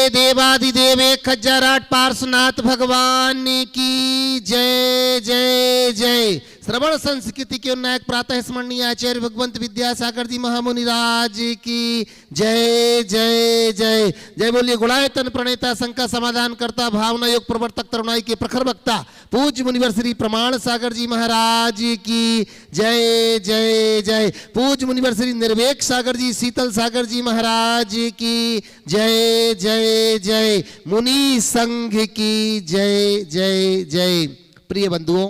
देवादिदेव 1008 पार्श्वनाथ भगवान की जय जय जय। श्रवण संस्कृति के उन्नायक प्रातः स्मरणीय आचार्य भगवंत विद्यासागर जी महामुनि राज की जय जय जय जय। बोलिए गुणायतन प्रणेता शंका समाधान करता भावना योग प्रवर्तक तरुणाई के प्रखर वक्ता पूज्य मुनिवर श्री प्रमाण सागर जी महाराज की जय जय जय। पूज्य मुनिवर श्री निर्वेक सागर जी शीतल सागर जी महाराज की जय जय जय। मुनि संघ की जय जय जय। प्रिय बंधुओं,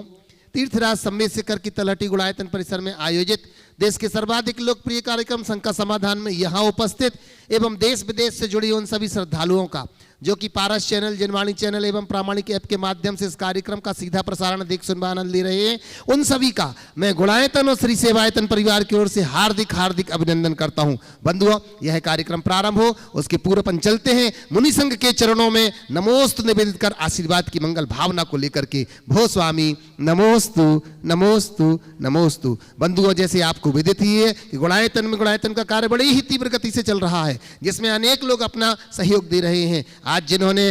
तीर्थराज सम्मेद शिखर की तलहटी गुणायतन परिसर में आयोजित देश के सर्वाधिक लोकप्रिय कार्यक्रम शंका समाधान में यहाँ उपस्थित एवं देश विदेश से जुड़ी उन सभी श्रद्धालुओं का जो कि पारस चैनल, जनवाणी चैनल एवं प्रामाणिक ऐप के माध्यम से इस कार्यक्रम का सीधा प्रसारण देख सुन आनंद ले रहे हैं, उन सभी का मैं गुणायतन और श्री सेवायतन परिवार की ओर से हार्दिक हार्दिक अभिनंदन करता हूं। बंधुओं, यह कार्यक्रम प्रारंभ हो उसके पूर्व अपन चलते हैं मुनि संघ के चरणों में नमोस्तु निवेदित कर आशीर्वाद की मंगल भावना को लेकर के। भो स्वामी नमोस्तु नमोस्तु नमोस्तु। बंधुओं, जैसे आपको विदित ही है कि गुणायतन का कार्य बड़ी ही तीव्र गति से चल रहा है, जिसमें अनेक लोग अपना सहयोग दे रहे हैं। आज जिन्होंने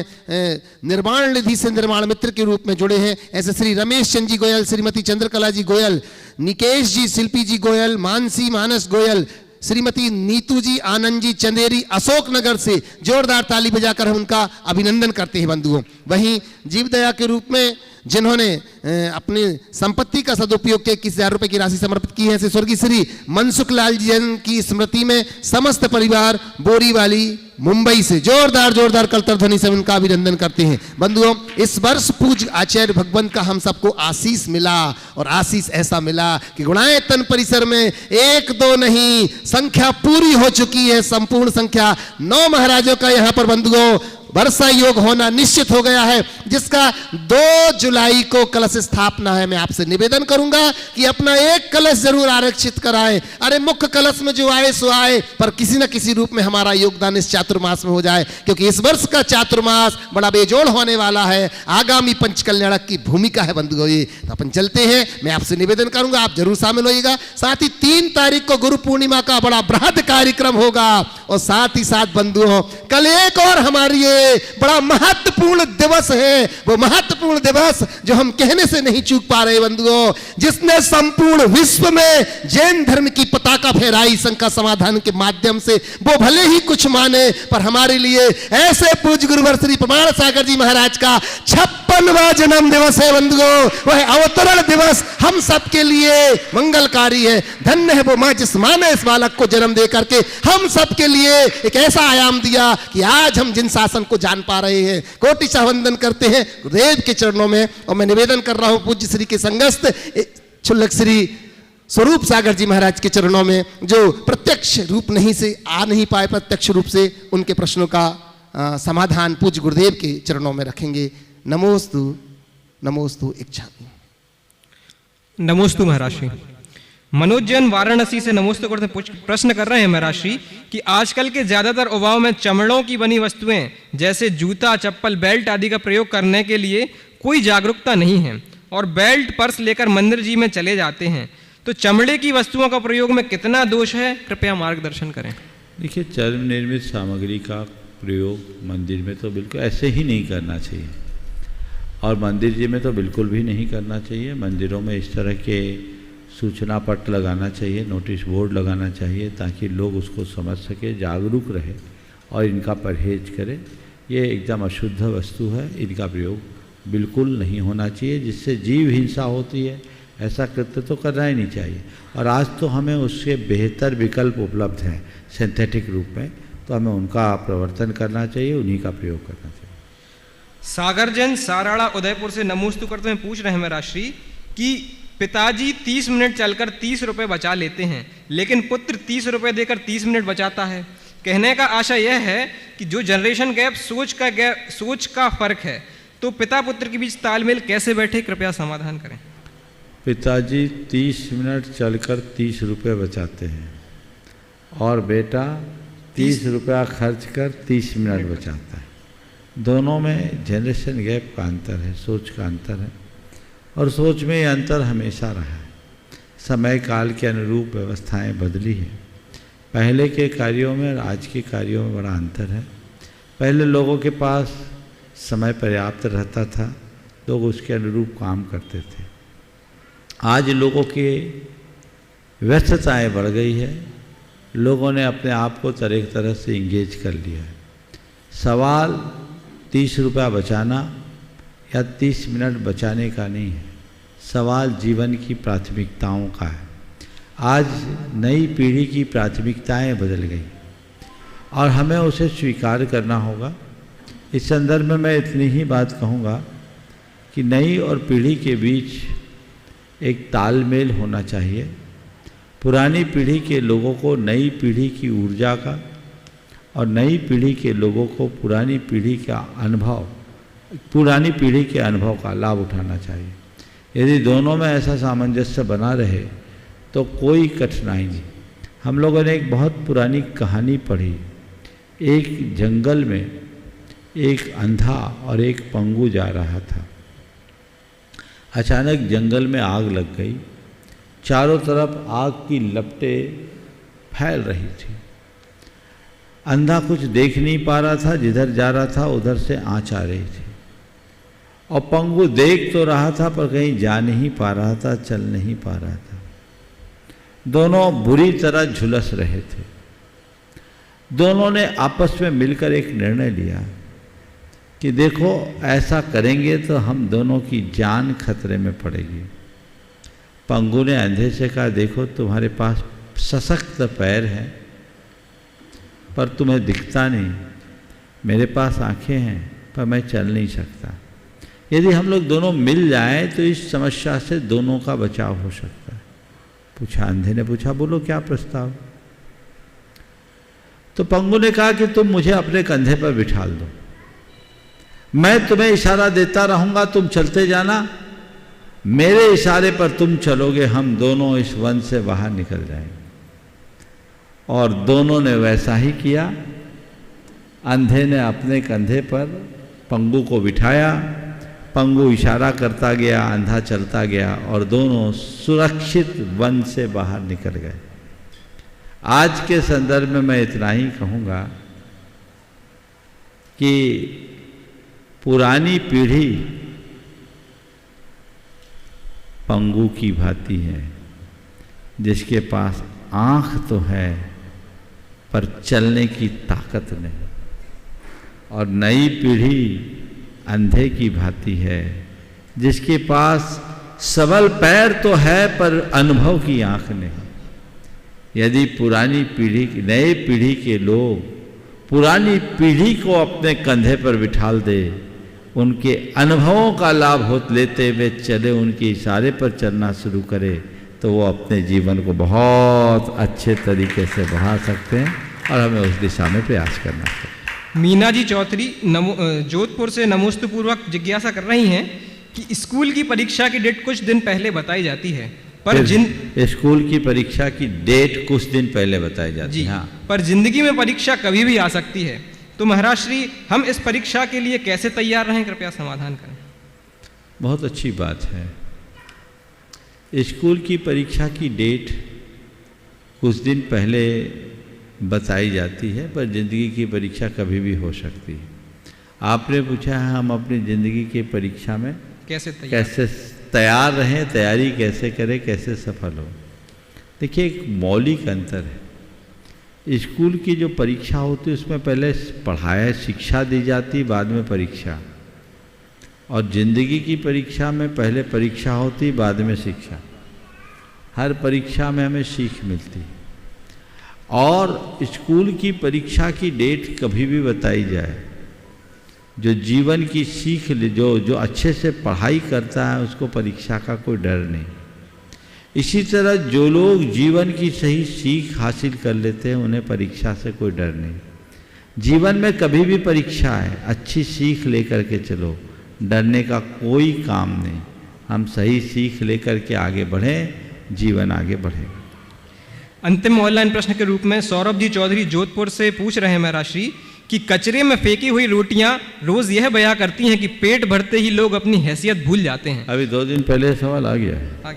निर्माण निधि से निर्माण मित्र के रूप में जुड़े हैं, ऐसे श्री रमेश चंद जी गोयल, श्रीमती चंद्रकला जी गोयल, निकेश जी, शिल्पी जी गोयल, मानसी मानस गोयल, श्रीमती नीतू जी, आनंद जी चंदेरी अशोक नगर से जोरदार ताली बजाकर हम उनका अभिनंदन करते हैं। बंधुओं, वहीं जीवदया के रूप में जिन्होंने अपनी संपत्ति का सदुपयोग के 21,000 रुपए की राशि समर्पित की है, ऐसे स्वर्गीय श्री मनसुख लाल जी की स्मृति में समस्त परिवार बोरीवाली मुंबई से जोरदार कलतर ध्वनि से उनका अभिनंदन करते हैं। बंधुओं, इस वर्ष पूज्य आचार्य भगवंत का हम सबको आशीष मिला और आशीष ऐसा मिला कि गुणायतन परिसर में 1-2 नहीं, संख्या पूरी हो चुकी है। संपूर्ण संख्या 9 महाराजों का यहाँ पर बंधुओं वर्षा योग होना निश्चित हो गया है, जिसका 2 जुलाई को कलश स्थापना है। मैं आपसे निवेदन करूंगा कि अपना एक कलश जरूर आरक्षित कराएं। अरे मुख्य कलश में जो आए सो आए, पर किसी न किसी रूप में हमारा योगदान इस चातुर्मास में हो जाए, क्योंकि इस वर्ष का चातुर्मास बड़ा बेजोड़ होने वाला है। आगामी पंच कल्याणक की भूमिका है बंधुओं ये। तो अपन चलते हैं, मैं आपसे निवेदन करूंगा आप जरूर शामिल होइएगा। साथ ही 3 तारीख को गुरु पूर्णिमा का बड़ा बृहद कार्यक्रम होगा और साथ ही साथ बंधुओं कल एक और हमारी बड़ा महत्वपूर्ण दिवस है। वो महत्वपूर्ण दिवस जो हम कहने से नहीं चूक पा रहे बंधुओं, जिसने संपूर्ण विश्व में जैन धर्म की पताका फहराई शंका समाधान के माध्यम से। वो भले ही कुछ माने, पर हमारे लिए ऐसे पूज्य गुरुवर श्री प्रमाण सागर जी महाराज का 56वां जन्म दिवस है बंधुओं। वह अवतरण दिवस हम सबके लिए मंगलकारी है। धन्य है वो मां जिस मां ने इस बालक को जन्म दे करके हम सबके लिए एक ऐसा आयाम दिया कि आज हम जिन शासन को जान पा रहे हैं। कोटि वंदन करते हैं गुरुदेव के चरणों में। और मैं निवेदन कर रहा हूं पूज्य श्री के संगस्त क्षुल्लक श्री स्वरूप सागर जी महाराज के चरणों में, जो प्रत्यक्ष रूप आ नहीं पाए, प्रत्यक्ष रूप से उनके प्रश्नों का समाधान पूज्य गुरुदेव के चरणों में रखेंगे। नमोस्तु नमोस्तु इच्छा। नमोस्तु महाराज श्री। मनोज जैन वाराणसी से नमोस्तु करते प्रश्न कर रहे हैं महाराज श्री कि आजकल के ज्यादातर युवाओं में चमड़ों की बनी वस्तुएं जैसे जूता, चप्पल, बेल्ट आदि का प्रयोग करने के लिए कोई जागरूकता नहीं है और बेल्ट, पर्स लेकर मंदिर जी में चले जाते हैं। तो चमड़े की वस्तुओं का प्रयोग में कितना दोष है, कृपया मार्गदर्शन करें। देखिए, चर्म निर्मित सामग्री का प्रयोग मंदिर में तो बिल्कुल ऐसे ही नहीं करना चाहिए और मंदिर जी में तो बिल्कुल भी नहीं करना चाहिए। मंदिरों में इस तरह के सूचना पट लगाना चाहिए, नोटिस बोर्ड लगाना चाहिए, ताकि लोग उसको समझ सके, जागरूक रहे और इनका परहेज करें। ये एकदम अशुद्ध वस्तु है, इनका प्रयोग बिल्कुल नहीं होना चाहिए, जिससे जीव हिंसा होती है। ऐसा कृत्य तो करना ही नहीं चाहिए। और आज तो हमें उसके बेहतर विकल्प उपलब्ध हैं सिंथेटिक रूप में, तो हमें उनका प्रवर्तन करना चाहिए, उन्हीं का प्रयोग करना चाहिए। सागर जैन साराड़ा उदयपुर से नमोस्तु करते हुए पूछ रहे हैं मेरा श्री कि पिताजी 30 मिनट चलकर 30 रुपए बचा लेते हैं, लेकिन पुत्र 30 रुपए देकर 30 मिनट बचाता है। कहने का आशय यह है कि जो जनरेशन गैप, सोच का फर्क है, तो पिता पुत्र के बीच तालमेल कैसे बैठे, कृपया समाधान करें। पिताजी 30 मिनट चलकर 30 रुपये बचाते हैं और बेटा 30 रुपया खर्च कर 30 मिनट बचाता है। दोनों में जनरेशन गैप का अंतर है, सोच का अंतर है और सोच में ये अंतर हमेशा रहा है। समय काल के अनुरूप व्यवस्थाएं बदली हैं। पहले के कार्यों में और आज के कार्यों में बड़ा अंतर है। पहले लोगों के पास समय पर्याप्त रहता था, लोग उसके अनुरूप काम करते थे। आज लोगों की व्यस्तताएं बढ़ गई है, लोगों ने अपने आप को तरह तरह से इंगेज कर लिया है। सवाल 30 रुपया बचाना या 30 मिनट बचाने का नहीं है, सवाल जीवन की प्राथमिकताओं का है। आज नई पीढ़ी की प्राथमिकताएं बदल गई और हमें उसे स्वीकार करना होगा। इस संदर्भ में मैं इतनी ही बात कहूँगा कि नई और पीढ़ी के बीच एक तालमेल होना चाहिए। पुरानी पीढ़ी के लोगों को नई पीढ़ी की ऊर्जा का और नई पीढ़ी के लोगों को पुरानी पीढ़ी का अनुभव, पुरानी पीढ़ी के अनुभव का लाभ उठाना चाहिए। यदि दोनों में ऐसा सामंजस्य बना रहे तो कोई कठिनाई नहीं। हम लोगों ने एक बहुत पुरानी कहानी पढ़ी। एक जंगल में एक अंधा और एक पंगु जा रहा था। अचानक जंगल में आग लग गई, चारों तरफ आग की लपटें फैल रही थी। अंधा कुछ देख नहीं पा रहा था, जिधर जा रहा था उधर से आँच आ रही थी, और पंगु देख तो रहा था पर कहीं जा नहीं पा रहा था, चल नहीं पा रहा था। दोनों बुरी तरह झुलस रहे थे। दोनों ने आपस में मिलकर एक निर्णय लिया कि देखो, ऐसा करेंगे तो हम दोनों की जान खतरे में पड़ेगी। पंगु ने अंधे से कहा, देखो तुम्हारे पास सशक्त पैर हैं पर तुम्हें दिखता नहीं, मेरे पास आंखें हैं पर मैं चल नहीं सकता। यदि हम लोग दोनों मिल जाएं तो इस समस्या से दोनों का बचाव हो सकता है। पूछा, अंधे ने पूछा, बोलो क्या प्रस्ताव। तो पंगु ने कहा कि तुम मुझे अपने कंधे पर बिठा दो, मैं तुम्हें इशारा देता रहूंगा, तुम चलते जाना, मेरे इशारे पर तुम चलोगे, हम दोनों इस वन से बाहर निकल जाएंगे। और दोनों ने वैसा ही किया। अंधे ने अपने कंधे पर पंगु को बिठाया, पंगु इशारा करता गया, अंधा चलता गया और दोनों सुरक्षित वन से बाहर निकल गए। आज के संदर्भ में मैं इतना ही कहूँगा कि पुरानी पीढ़ी पंगु की भांति है, जिसके पास आँख तो है पर चलने की ताकत नहीं, और नई पीढ़ी अंधे की भांति है, जिसके पास सबल पैर तो है पर अनुभव की आँख नहीं। यदि पुरानी पीढ़ी की, नई पीढ़ी के लोग पुरानी पीढ़ी को अपने कंधे पर बिठाल दे, उनके अनुभवों का लाभ लेते हुए चले, उनके इशारे पर चलना शुरू करे, तो वो अपने जीवन को बहुत अच्छे तरीके से बढ़ा सकते हैं और हमें उस दिशा में प्रयास करना चाहिए। मीना जी चौधरी जोधपुर से नमोस्तुपूर्वक जिज्ञासा कर रही हैं कि स्कूल की परीक्षा की डेट कुछ दिन पहले बताई जाती है, पर स्कूल की परीक्षा की डेट कुछ दिन पहले बताई जाती है, हाँ, पर जिंदगी में परीक्षा कभी भी आ सकती है। तो महाराज श्री, हम इस परीक्षा के लिए कैसे तैयार रहें, कृपया समाधान करें। बहुत अच्छी बात है। स्कूल की परीक्षा की डेट कुछ दिन पहले बताई जाती है, पर ज़िंदगी की परीक्षा कभी भी हो सकती है। आपने पूछा है हम अपनी ज़िंदगी की परीक्षा में कैसे तैयार रहें, तैयारी कैसे करें, कैसे सफल हो। देखिए, एक मौलिक अंतर है। स्कूल की जो परीक्षा होती है उसमें पहले पढ़ाई शिक्षा दी जाती, बाद में परीक्षा, और ज़िंदगी की परीक्षा में पहले परीक्षा होती, बाद में शिक्षा। हर परीक्षा में हमें सीख मिलती, और स्कूल की परीक्षा की डेट कभी भी बताई जाए, जो जीवन की सीख जो अच्छे से पढ़ाई करता है उसको परीक्षा का कोई डर नहीं। इसी तरह जो लोग जीवन की सही सीख हासिल कर लेते हैं उन्हें परीक्षा से कोई डर नहीं। जीवन में कभी भी परीक्षा है, अच्छी सीख लेकर के चलो, डरने का कोई काम नहीं। हम सही सीख लेकर के आगे बढ़ें, जीवन आगे बढ़ेगा। अंतिम ऑनलाइन प्रश्न के रूप में सौरभ जी चौधरी जोधपुर से पूछ रहे हैं महाराज श्री कि कचरे में फेंकी हुई रोटियां रोज यह बयां करती हैं कि पेट भरते ही लोग अपनी हैसियत भूल जाते हैं। अभी 2 दिन पहले सवाल आ गया है।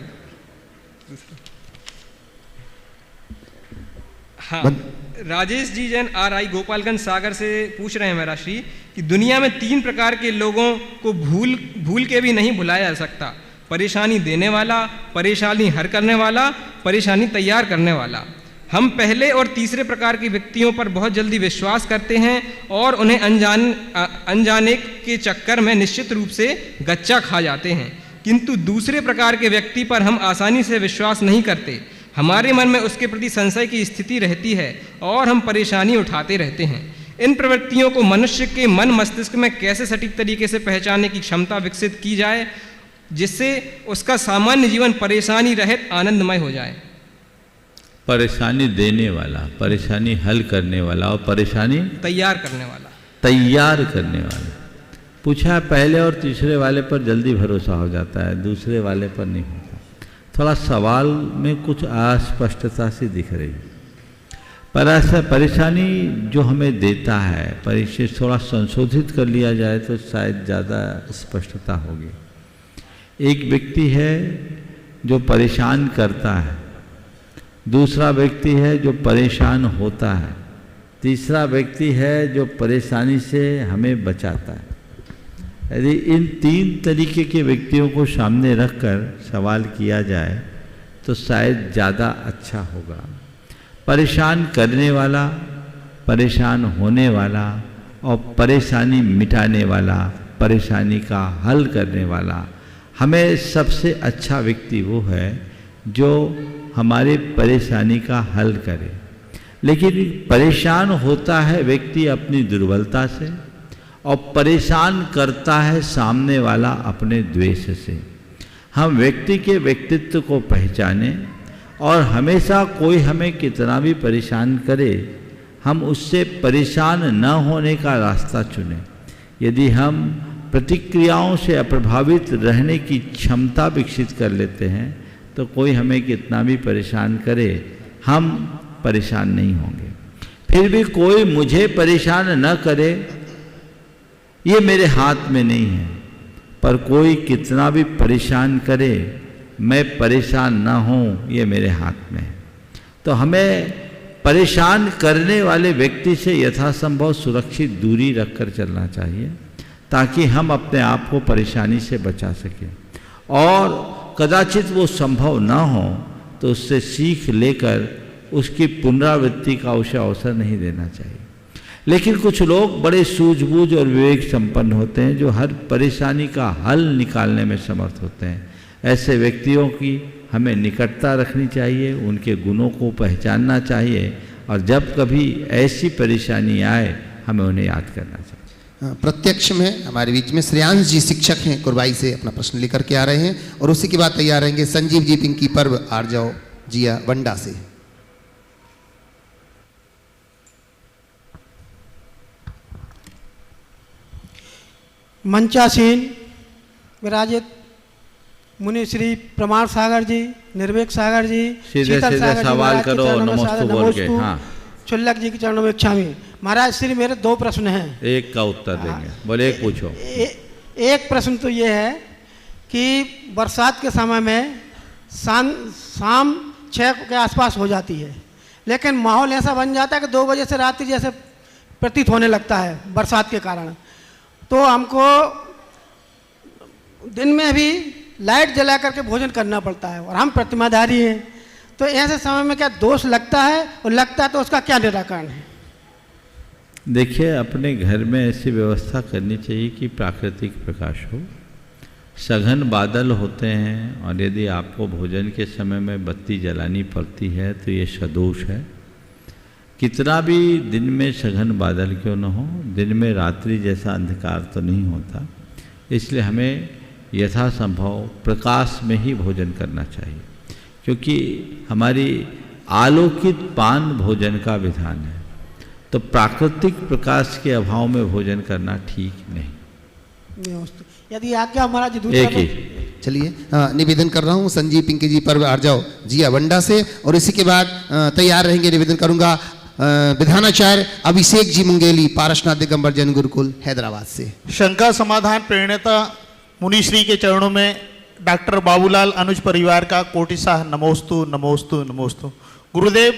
हाँ, राजेश जी जैन RI गोपालगंज सागर से पूछ रहे हैं मेरा श्री कि दुनिया में 3 प्रकार के लोगों को भूल के भी नहीं भुलाया जा सकता। परेशानी देने वाला, परेशानी हल करने वाला, परेशानी तैयार करने वाला। हम पहले और तीसरे प्रकार के व्यक्तियों पर बहुत जल्दी विश्वास करते हैं और उन्हें अनजाने के चक्कर में निश्चित रूप से गच्चा खा जाते हैं, किंतु दूसरे प्रकार के व्यक्ति पर हम आसानी से विश्वास नहीं करते। हमारे मन में उसके प्रति संशय की स्थिति रहती है और हम परेशानी उठाते रहते हैं। इन प्रवृत्तियों को मनुष्य के मन मस्तिष्क में कैसे सटीक तरीके से पहचानने की क्षमता विकसित की जाए जिससे उसका सामान्य जीवन परेशानी रहित आनंदमय हो जाए? परेशानी देने वाला, परेशानी हल करने वाला और परेशानी तैयार करने वाला। तैयार करने वाला पूछा है। पहले और तीसरे वाले पर जल्दी भरोसा हो जाता है, दूसरे वाले पर नहीं होता। थोड़ा सवाल में कुछ अस्पष्टता सी दिख रही, पर ऐसा परेशानी जो हमें देता है परिचय थोड़ा संशोधित कर लिया जाए तो शायद ज़्यादा स्पष्टता होगी। एक व्यक्ति है जो परेशान करता है, दूसरा व्यक्ति है जो परेशान होता है, तीसरा व्यक्ति है जो परेशानी से हमें बचाता है। यदि इन 3 तरीके के व्यक्तियों को सामने रखकर सवाल किया जाए तो शायद ज़्यादा अच्छा होगा। परेशान करने वाला, परेशान होने वाला और परेशानी मिटाने वाला, परेशानी का हल करने वाला, हमें सबसे अच्छा व्यक्ति वो है जो हमारी परेशानी का हल करे। लेकिन परेशान होता है व्यक्ति अपनी दुर्बलता से और परेशान करता है सामने वाला अपने द्वेष से। हम व्यक्ति के व्यक्तित्व को पहचाने और हमेशा कोई हमें कितना भी परेशान करे हम उससे परेशान न होने का रास्ता चुनें। यदि हम प्रतिक्रियाओं से अप्रभावित रहने की क्षमता विकसित कर लेते हैं तो कोई हमें कितना भी परेशान करे हम परेशान नहीं होंगे। फिर भी कोई मुझे परेशान न करे ये मेरे हाथ में नहीं है, पर कोई कितना भी परेशान करे मैं परेशान ना हूँ ये मेरे हाथ में है। तो हमें परेशान करने वाले व्यक्ति से यथासंभव सुरक्षित दूरी रखकर चलना चाहिए ताकि हम अपने आप को परेशानी से बचा सकें, और कदाचित वो संभव ना हो तो उससे सीख लेकर उसकी पुनरावृत्ति का उसे अवसर नहीं देना चाहिए। लेकिन कुछ लोग बड़े सूझबूझ और विवेक संपन्न होते हैं जो हर परेशानी का हल निकालने में समर्थ होते हैं। ऐसे व्यक्तियों की हमें निकटता रखनी चाहिए, उनके गुणों को पहचानना चाहिए और जब कभी ऐसी परेशानी आए हमें उन्हें याद करना चाहिए। प्रत्यक्ष में हमारे बीच में श्रेयांश जी शिक्षक हैं, कुरबाई से अपना प्रश्न लेकर के आ रहे हैं और उसी के बाद तैयार रहेंगे संजीव जी पिंकी पर्व आरजाओ जिया वंडा से। मंचासीन विराजित मुनि श्री प्रमाण सागर जी, निर्वेक सागर जी, सीधे सवाल करो नमस्ते बोल के। हाँ, चुल्लक जी के चरणों में इच्छामी। महाराज श्री मेरे 2 प्रश्न हैं, एक का उत्तर देंगे। बोले एक पूछो। एक प्रश्न तो ये है कि बरसात के समय में शाम 6 के आसपास हो जाती है, लेकिन माहौल ऐसा बन जाता है कि 2 बजे से रात्रि जैसे प्रतीत होने लगता है बरसात के कारण। तो हमको दिन में भी लाइट जला करके भोजन करना पड़ता है और हम प्रतिमाधारी हैं, तो ऐसे समय में क्या दोष लगता है, और लगता है तो उसका क्या निराकरण है? देखिए, अपने घर में ऐसी व्यवस्था करनी चाहिए कि प्राकृतिक प्रकाश हो। सघन बादल होते हैं और यदि आपको भोजन के समय में बत्ती जलानी पड़ती है तो ये सदोष है। कितना भी दिन में सघन बादल क्यों न हो, दिन में रात्रि जैसा अंधकार तो नहीं होता, इसलिए हमें यथासंभव प्रकाश में ही भोजन करना चाहिए, क्योंकि हमारी आलोकित पान भोजन का विधान है। तो प्राकृतिक प्रकाश के अभाव में भोजन करना ठीक नहीं। यदि आज्ञा महाराज एक ही चलिए निवेदन कर रहा हूँ संजीव पिंकी जी पर्व आरजाओ जिया वंडा से, और इसी के बाद तैयार रहेंगे। निवेदन करूंगा विधानाचार्य अभिषेक जी मुंगेली पारसनाथ दिगंबर जैन गुरुकुल हैदराबाद से। शंका समाधान प्रेरणेता मुनिश्री के चरणों में डॉक्टर बाबूलाल अनुज परिवार का कोटिशाह नमोस्तु नमोस्तु नमोस्तु। गुरुदेव,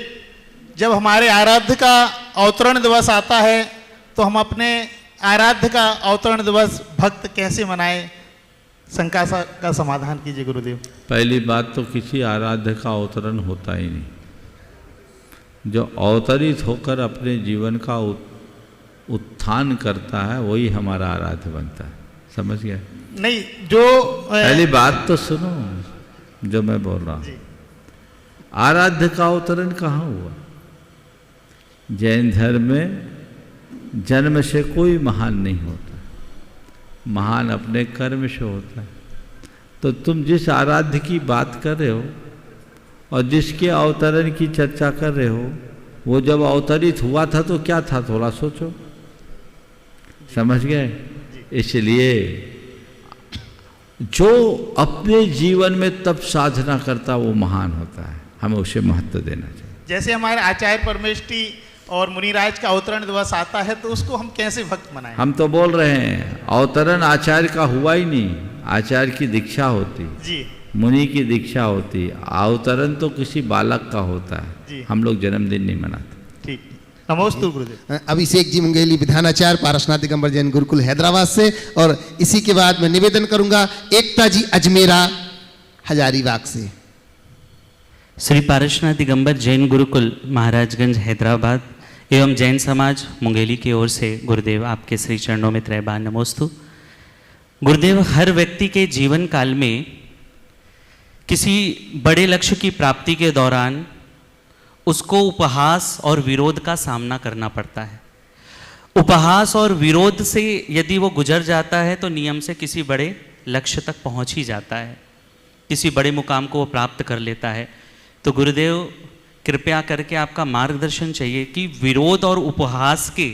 जब हमारे आराध्य का अवतरण दिवस आता है तो हम अपने आराध्य का अवतरण दिवस भक्त कैसे मनाए, शंका का समाधान कीजिए गुरुदेव। पहली बात तो किसी आराध्य का अवतरण होता ही नहीं। जो अवतरित होकर अपने जीवन का उत्थान करता है वही हमारा आराध्य बनता है। समझ गए? नहीं, जो पहली बात तो सुनो जो मैं बोल रहा हूँ। आराध्य का अवतरण कहाँ हुआ? जैन धर्म में जन्म से कोई महान नहीं होता, महान अपने कर्म से होता है। तो तुम जिस आराध्य की बात कर रहे हो और जिसके अवतरण की चर्चा कर रहे हो, वो जब अवतरित हुआ था तो क्या था, थोड़ा सोचो। समझ गए? इसलिए जो अपने जीवन में तप साधना करता वो महान होता है, हमें उसे महत्व देना चाहिए। जैसे हमारे आचार्य परमेष्ठी और मुनिराज का अवतरण दिवस आता है तो उसको हम कैसे भक्त मनाएं? हम तो बोल रहे हैं अवतरण आचार्य का हुआ ही नहीं, आचार्य की दीक्षा होती जी, मुनि की दीक्षा होती, अवतरण तो किसी बालक का होता है जी। हम लोग जन्मदिन नहीं मनाते। ठीक, नमोस्तु गुरुदेव। अभिषेक जी मुंगेली विधानाचार्य पारसनाथ दिगंबर जैन गुरुकुल हैदराबाद से, और इसी के बाद मैं निवेदन करूंगा एकता जी अजमेरा हजारीबाग से। श्री पारसनाथ दिगंबर जैन गुरुकुल महाराजगंज हैदराबाद एवं जैन समाज मुंगेली की ओर से गुरुदेव आपके श्री चरणों में त्रैबार नमोस्तु। गुरुदेव, हर व्यक्ति के जीवन काल में किसी बड़े लक्ष्य की प्राप्ति के दौरान उसको उपहास और विरोध का सामना करना पड़ता है। उपहास और विरोध से यदि वो गुजर जाता है तो नियम से किसी बड़े लक्ष्य तक पहुंच ही जाता है, किसी बड़े मुकाम को वो प्राप्त कर लेता है। तो गुरुदेव कृपया करके आपका मार्गदर्शन चाहिए कि विरोध और उपहास के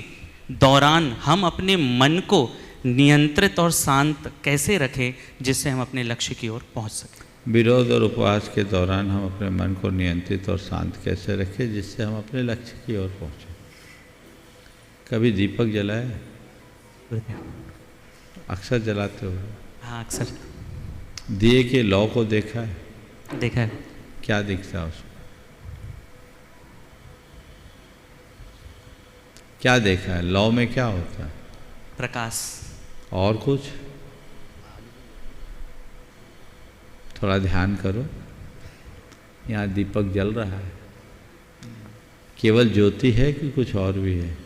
दौरान हम अपने मन को नियंत्रित और शांत कैसे रखें जिससे हम अपने लक्ष्य की ओर पहुंच सकें। विरोध और उपवास के दौरान हम अपने मन को नियंत्रित और शांत कैसे रखें जिससे हम अपने लक्ष्य की ओर पहुँचें। कभी दीपक जलाए? अक्सर जलाते हो? हाँ, अक्सर दिए के लौ को देखा है? देखा है। क्या दिखता है उसको? क्या देखा है? लौ में क्या होता है? प्रकाश। और कुछ? थोड़ा ध्यान करो, यहाँ दीपक जल रहा है, केवल ज्योति है कि कुछ और भी है?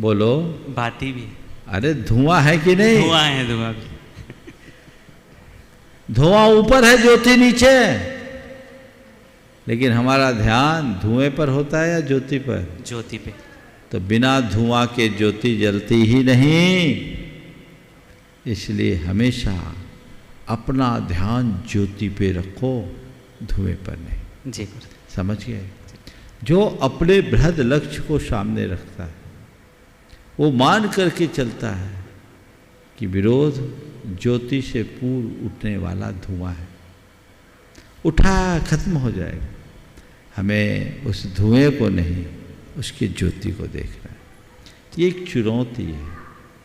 बोलो। बाती भी। अरे धुआं है कि नहीं? धुआं है, धुआं भी। धुआं ऊपर है, ज्योति नीचे। लेकिन हमारा ध्यान धुएं पर होता है या ज्योति पर? ज्योति पे। तो बिना धुआं के ज्योति जलती ही नहीं। इसलिए हमेशा अपना ध्यान ज्योति पे रखो, धुएं पर नहीं। जी। समझ गए? जो अपने बृहद लक्ष्य को सामने रखता है वो मान करके चलता है कि विरोध ज्योति से पूर्व उठने वाला धुआं है, उठा खत्म हो जाएगा। हमें उस धुएं को नहीं, उसकी ज्योति को देखना है। ये एक चुनौती है,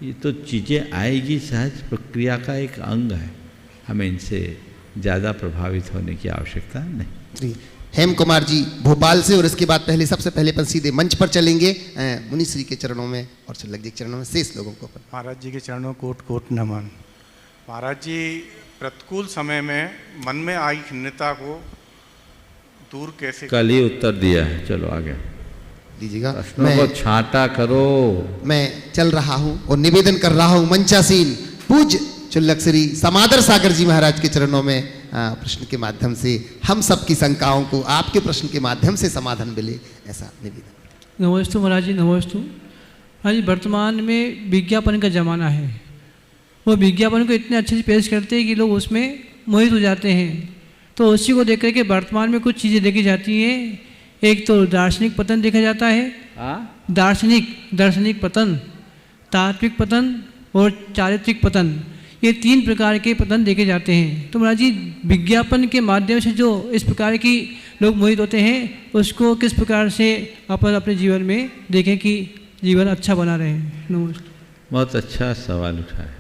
ये तो चीज़ें आएगी, सहज प्रक्रिया का एक अंग है। हमें इनसे ज़्यादा प्रभावित होने की आवश्यकता नहीं। हेम कुमार जी भोपाल से, और इसके बाद सबसे पहले अपन सीधे मंच पर चलेंगे मुनिश्री के चरणों में और सुलग जी के चरणों में, शेष लोगों को। महाराज जी के चरणों कोट कोट नमन। महाराज जी, प्रतिकूल समय में मन में आई खिन्नता को दूर कैसे? कल ही उत्तर दिया है, चलो आगे दीजिएगा। प्रश्नों को छांटा करो। मैं चल रहा हूँ और निवेदन कर रहा हूँ मंचासीन पूज्य चुल्लक श्री समादर सागर जी महाराज के चरणों में प्रश्न के माध्यम से हम सबकी शंकाओं को आपके प्रश्न के माध्यम से समाधान मिले, ऐसा निवेदन। नमोस्तु महाराज जी, नमोस्तु। महाराज जी, वर्तमान में विज्ञापन का ज़माना है। वो विज्ञापन को इतने अच्छे से पेश करते हैं कि लोग उसमें मोहित हो जाते हैं। तो उसी को देख करके वर्तमान में कुछ चीज़ें देखी जाती हैं। एक तो दार्शनिक पतन देखा जाता है, दार्शनिक पतन, तात्विक पतन और चारित्रिक पतन, ये 3 प्रकार के पतन देखे जाते हैं। तो महाराज जी, विज्ञापन के माध्यम से जो इस प्रकार की लोग मोहित होते हैं उसको किस प्रकार से अपन अपने जीवन में देखें कि जीवन अच्छा बना रहे? नमस्ते। बहुत अच्छा सवाल उठाया।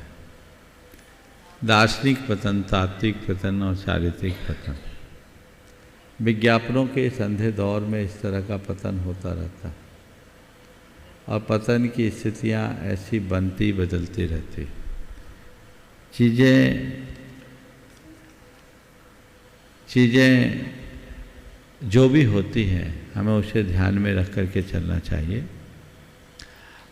दार्शनिक पतन, तात्विक पतन और चारित्रिक पतन, विज्ञापनों के संधे दौर में इस तरह का पतन होता रहता है और पतन की स्थितियाँ ऐसी बनती बदलती रहती। चीज़ें जो भी होती हैं हमें उसे ध्यान में रख करके चलना चाहिए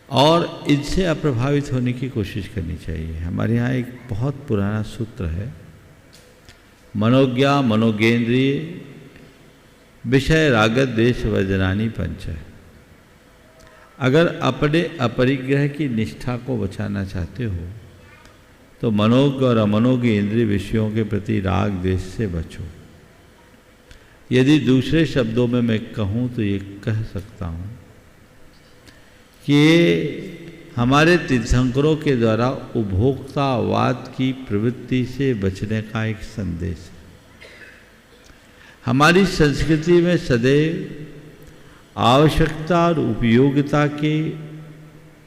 और इनसे अप्रभावित होने की कोशिश करनी चाहिए। हमारे यहाँ एक बहुत पुराना सूत्र है, मनोज्ञा मनोगेंद्रिय विषय रागत देश वजनानी पंच। अगर अपने अपरिग्रह की निष्ठा को बचाना चाहते हो तो मनोज्ञ और अमनोज्ञ इंद्रिय विषयों के प्रति राग देश से बचो। यदि दूसरे शब्दों में मैं कहूँ तो ये कह सकता हूँ कि हमारे तीर्थंकरों के द्वारा उपभोक्तावाद की प्रवृत्ति से बचने का एक संदेश है। हमारी संस्कृति में सदैव आवश्यकता और उपयोगिता के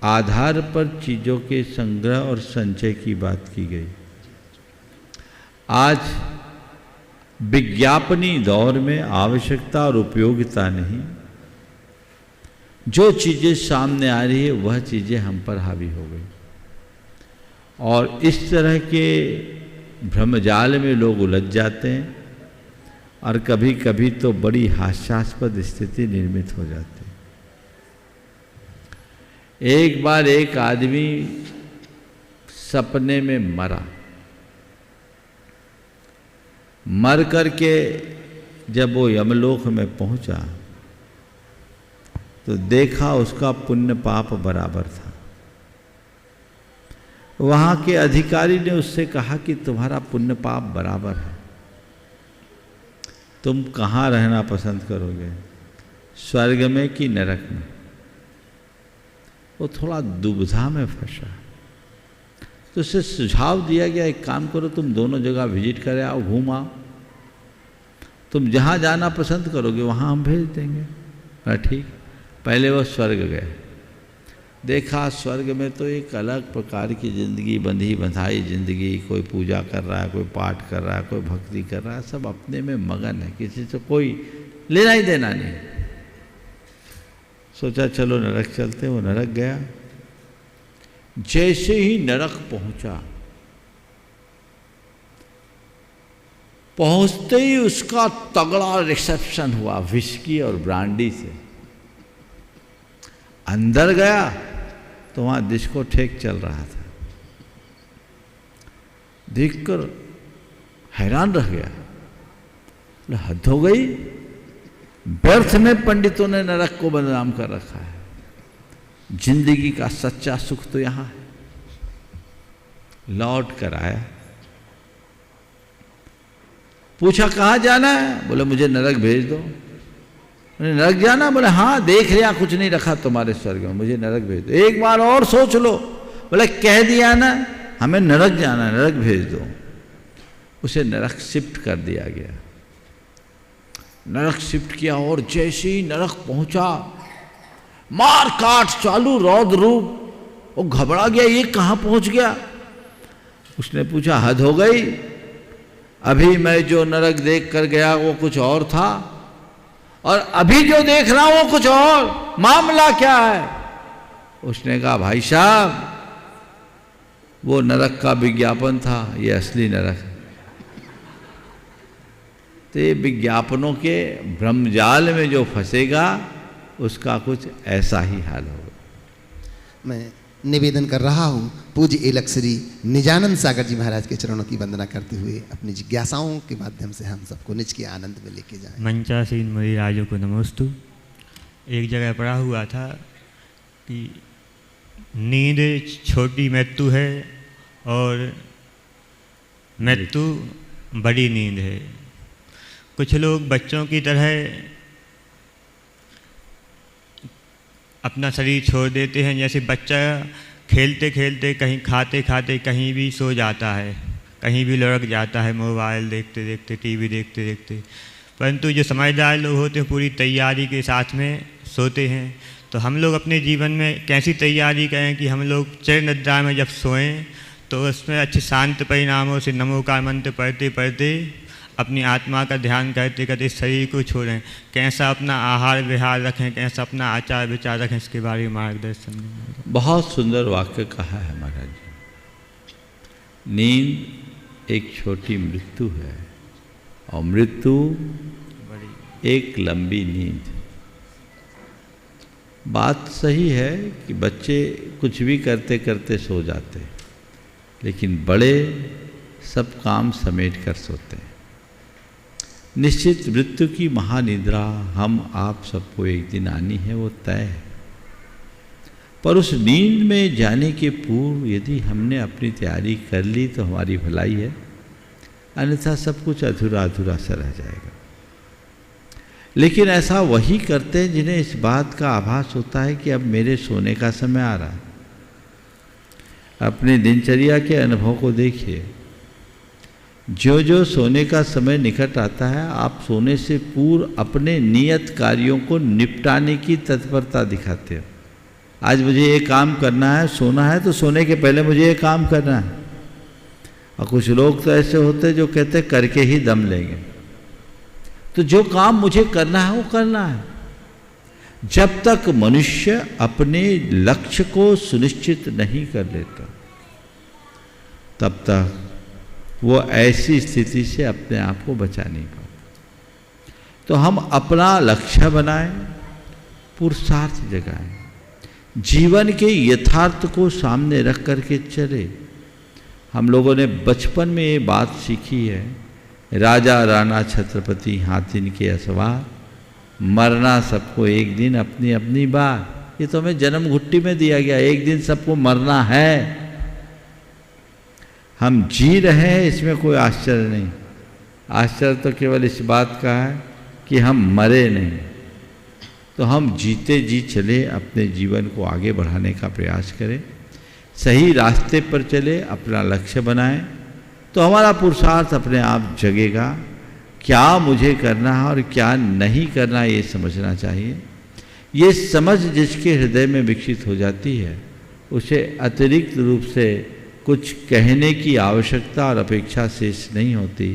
आधार पर चीज़ों के संग्रह और संचय की बात की गई। आज विज्ञापनी दौर में आवश्यकता और उपयोगिता नहीं, जो चीज़ें सामने आ रही है वह चीज़ें हम पर हावी हो गई और इस तरह के भ्रमजाल में लोग उलझ जाते हैं और कभी कभी तो बड़ी हास्यास्पद स्थिति निर्मित हो जाती है। एक बार एक आदमी सपने में मरा, मर करके जब वो यमलोक में पहुंचा तो देखा उसका पुण्य पाप बराबर था। वहाँ के अधिकारी ने उससे कहा कि तुम्हारा पुण्य पाप बराबर है, तुम कहाँ रहना पसंद करोगे, स्वर्ग में कि नरक में? वो थोड़ा दुविधा में फंसा तो उसे सुझाव दिया गया, एक काम करो तुम दोनों जगह विजिट करे आओ, घूम आओ, तुम जहाँ जाना पसंद करोगे वहाँ हम भेज देंगे। ठीक। पहले वो स्वर्ग गए, देखा स्वर्ग में तो एक अलग प्रकार की ज़िंदगी, बंधी बंधाई ज़िंदगी, कोई पूजा कर रहा है, कोई पाठ कर रहा है, कोई भक्ति कर रहा है, सब अपने में मगन है, किसी से कोई लेना ही देना नहीं। सोचा चलो नरक चलते, वो नरक गया। जैसे ही नरक पहुंचते ही उसका तगड़ा रिसेप्शन हुआ विस्की और ब्रांडी से। अंदर गया तो वहाँ डिस्को ठेक चल रहा था, देखकर हैरान रह गया, हद हो गई, व्यर्थ में पंडितों ने नरक को बदनाम कर रखा है, जिंदगी का सच्चा सुख तो यहाँ है। लौट कर आया, पूछा कहाँ जाना है, बोले मुझे नरक भेज दो। नरक जाना, बोले हाँ देख लिया कुछ नहीं रखा तुम्हारे स्वर्ग में, मुझे नरक भेज दो। एक बार और सोच लो, बोले कह दिया ना हमें नरक जाना, नरक भेज दो। उसे नरक शिफ्ट कर दिया गया, नरक शिफ्ट किया और जैसे ही नरक पहुंचा मार काट चालू, रौद्र रूप, वो घबरा गया, ये कहाँ पहुंच गया। उसने पूछा हद हो गई, अभी मैं जो नरक देख कर गया वो कुछ और था और अभी जो देख रहा हूं वो कुछ और, मामला क्या है? उसने कहा भाई साहब वो नरक का विज्ञापन था, ये असली नरक है। तो ये विज्ञापनों के भ्रमजाल में जो फंसेगा उसका कुछ ऐसा ही हाल होगा। मैं निवेदन कर रहा हूँ पूज्य एलक श्री निजानंद सागर जी महाराज के चरणों की वंदना करते हुए अपनी जिज्ञासाओं के माध्यम से हम सबको निज के आनंद में लेके जाएं। मंचासीन मुनिराजों को नमोस्तु। एक जगह पढ़ा हुआ था कि नींद छोटी मृत्यु है और मृत्यु बड़ी नींद है। कुछ लोग बच्चों की तरह अपना शरीर छोड़ देते हैं, जैसे बच्चा खेलते खेलते कहीं खाते खाते कहीं भी सो जाता है, कहीं भी लुढ़क जाता है, मोबाइल देखते देखते, टीवी देखते देखते। परंतु जो समझदार लोग होते हैं पूरी तैयारी के साथ में सोते हैं। तो हम लोग अपने जीवन में कैसी तैयारी करें कि हम लोग चिर निद्रा में जब सोएं तो उसमें अच्छे शांत परिणामों से नमो का मंत्र पढ़ते पढ़ते अपनी आत्मा का ध्यान करते करते शरीर को छोड़ें, कैसा अपना आहार विहार रखें, कैसा अपना आचार विचार रखें, इसके बारे में मार्गदर्शन दें। बहुत सुंदर वाक्य कहा है महाराज जी। नींद एक छोटी मृत्यु है और मृत्यु एक लंबी नींद। बात सही है कि बच्चे कुछ भी करते करते सो जाते, लेकिन बड़े सब काम समेट कर सोते हैं। निश्चित मृत्यु की महानिद्रा हम आप सबको एक दिन आनी है, वो तय है। पर उस नींद में जाने के पूर्व यदि हमने अपनी तैयारी कर ली तो हमारी भलाई है, अन्यथा सब कुछ अधूरा अधूरा सा रह जाएगा। लेकिन ऐसा वही करते हैं जिन्हें इस बात का आभास होता है कि अब मेरे सोने का समय आ रहा है। अपनी दिनचर्या के अनुभव को देखिए, जो जो सोने का समय निकट आता है, आप सोने से पूर्व अपने नियत कार्यों को निपटाने की तत्परता दिखाते हो। आज मुझे ये काम करना है, सोना है तो सोने के पहले मुझे ये काम करना है। और कुछ लोग तो ऐसे होते हैं जो कहते हैं करके ही दम लेंगे। तो जो काम मुझे करना है वो करना है। जब तक मनुष्य अपने लक्ष्य को सुनिश्चित नहीं कर लेता, तब तक वो ऐसी स्थिति से अपने आप को बचा नहीं पाता। तो हम अपना लक्ष्य बनाएं, पुरुषार्थ जगाएं, जीवन के यथार्थ को सामने रख करके चले। हम लोगों ने बचपन में ये बात सीखी है, राजा राणा छत्रपति हाथिन के असवार, मरना सबको एक दिन अपनी अपनी बार। ये तो हमें जन्म घुट्टी में दिया गया, एक दिन सबको मरना है। हम जी रहे हैं, इसमें कोई आश्चर्य नहीं। आश्चर्य तो केवल इस बात का है कि हम मरे नहीं। तो हम जीते जी चले, अपने जीवन को आगे बढ़ाने का प्रयास करें, सही रास्ते पर चले, अपना लक्ष्य बनाएं, तो हमारा पुरुषार्थ अपने आप जगेगा। क्या मुझे करना है और क्या नहीं करना, ये समझना चाहिए। ये समझ जिसके हृदय में विकसित हो जाती है, उसे अतिरिक्त रूप से कुछ कहने की आवश्यकता और अपेक्षा शेष नहीं होती।